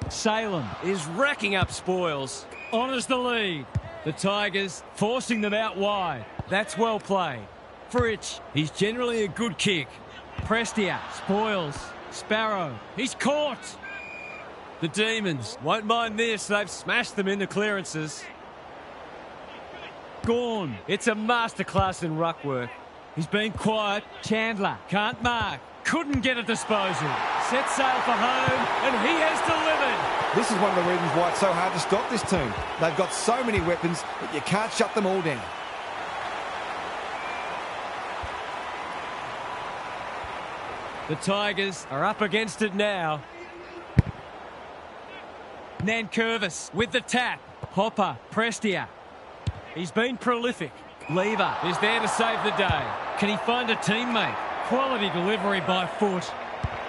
Salem Is racking up spoils. honours the lead. The Tigers forcing them out wide. That's well played. Fritsch, he's generally a good kick. Prestia spoils. Sparrow, he's caught. The Demons won't mind this. They've smashed them into clearances. Gorn, It's a masterclass in ruck work. he's been quiet. Chandler can't mark. Couldn't get a disposal. Set sail for home, and he has delivered. This is one of the reasons why it's so hard to stop this team. They've got so many weapons that you can't shut them all down. The Tigers are up against it now. Nankervis with the tap. Hopper, Prestia. He's been prolific. Lever is there to save the day. Can he find a teammate? Quality delivery by foot.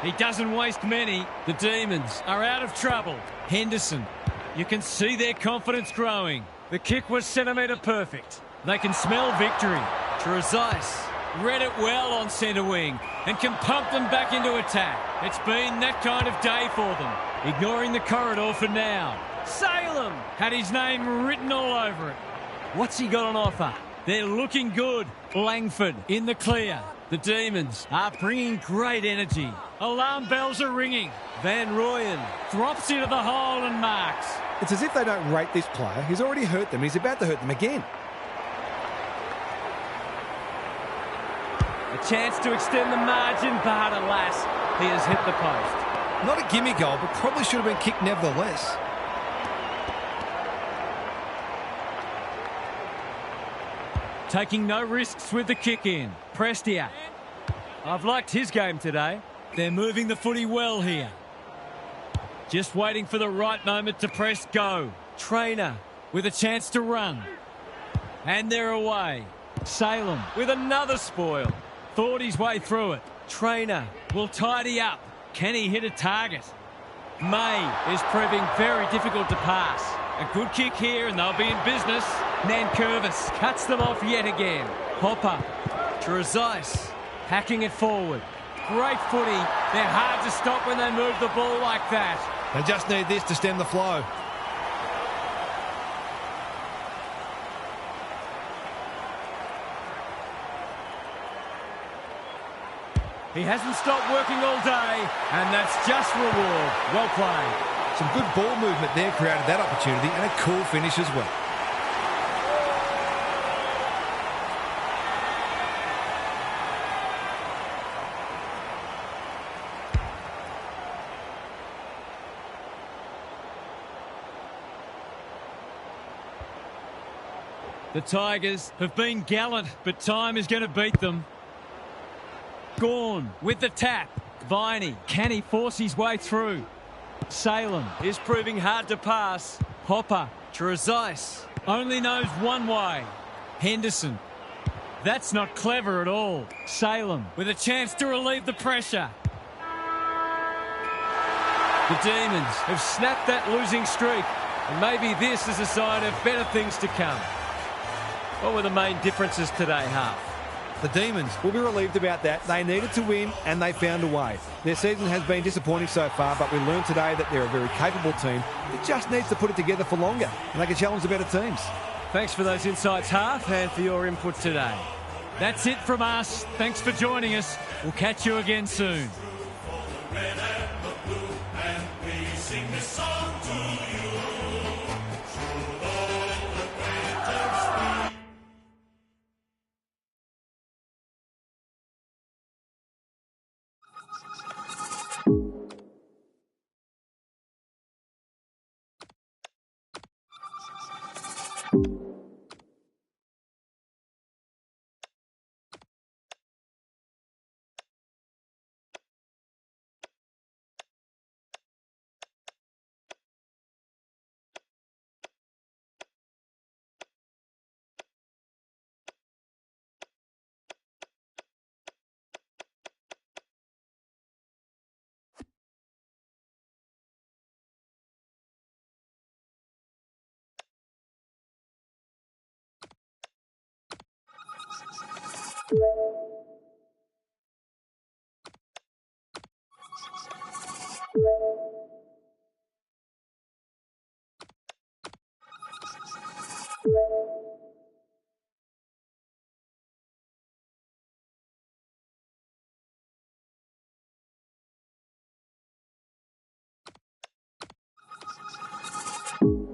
He doesn't waste many. The Demons Are out of trouble. Henderson. You can see their confidence growing. The kick was centimetre perfect. They can smell victory. Trezise Read it well on centre wing and can pump them back into attack. It's been that kind of day for them. Ignoring the corridor for now. Salem had his name written all over it. What's he got on offer? They're looking good. Langford in the clear. The Demons Are bringing great energy. Alarm bells are ringing. Van Rooyen. Drops into the hole and marks. It's as if they don't rate this player. He's already hurt them. He's about to hurt them again. A chance to extend the margin, but alas, he has hit the post. Not a gimme goal, but probably should have been kicked nevertheless. Taking no risks with the kick in. Prestia. I've liked his game today. They're moving the footy well here. Just waiting for the right moment to press go. Trainer with a chance to run. And they're away. Salem With another spoil. thought his way through it. Trainer. Will tidy up. Can he hit a target? May Is proving very difficult to pass. a good kick here and they'll be in business. Nankervis cuts them off yet again. Hopper Trezise. hacking it forward. Great footy. They're hard to stop when they move the ball like that. They just need this to stem the flow. He hasn't stopped working all day, and that's just reward. Well played. Some good ball movement there created that opportunity, and a cool finish as well. The Tigers have been gallant, but time is going to beat them. Gorn with the tap. Viney, can he force his way through? Salem Is proving hard to pass. Hopper Trezise. only knows one way. Henderson. That's not clever at all. Salem with a chance to relieve the pressure. The Demons have snapped that losing streak, and maybe this is a sign of better things to come. What were the main differences today, Half? The Demons will be relieved about that. They needed to win, and they found a way. Their season has been disappointing so far, but we learned today that they're a very capable team that just needs to put it together for longer, and they can challenge the better teams. Thanks for those insights, Half, and for your input today. That's it from us. Thanks for joining us. We'll catch you again soon. you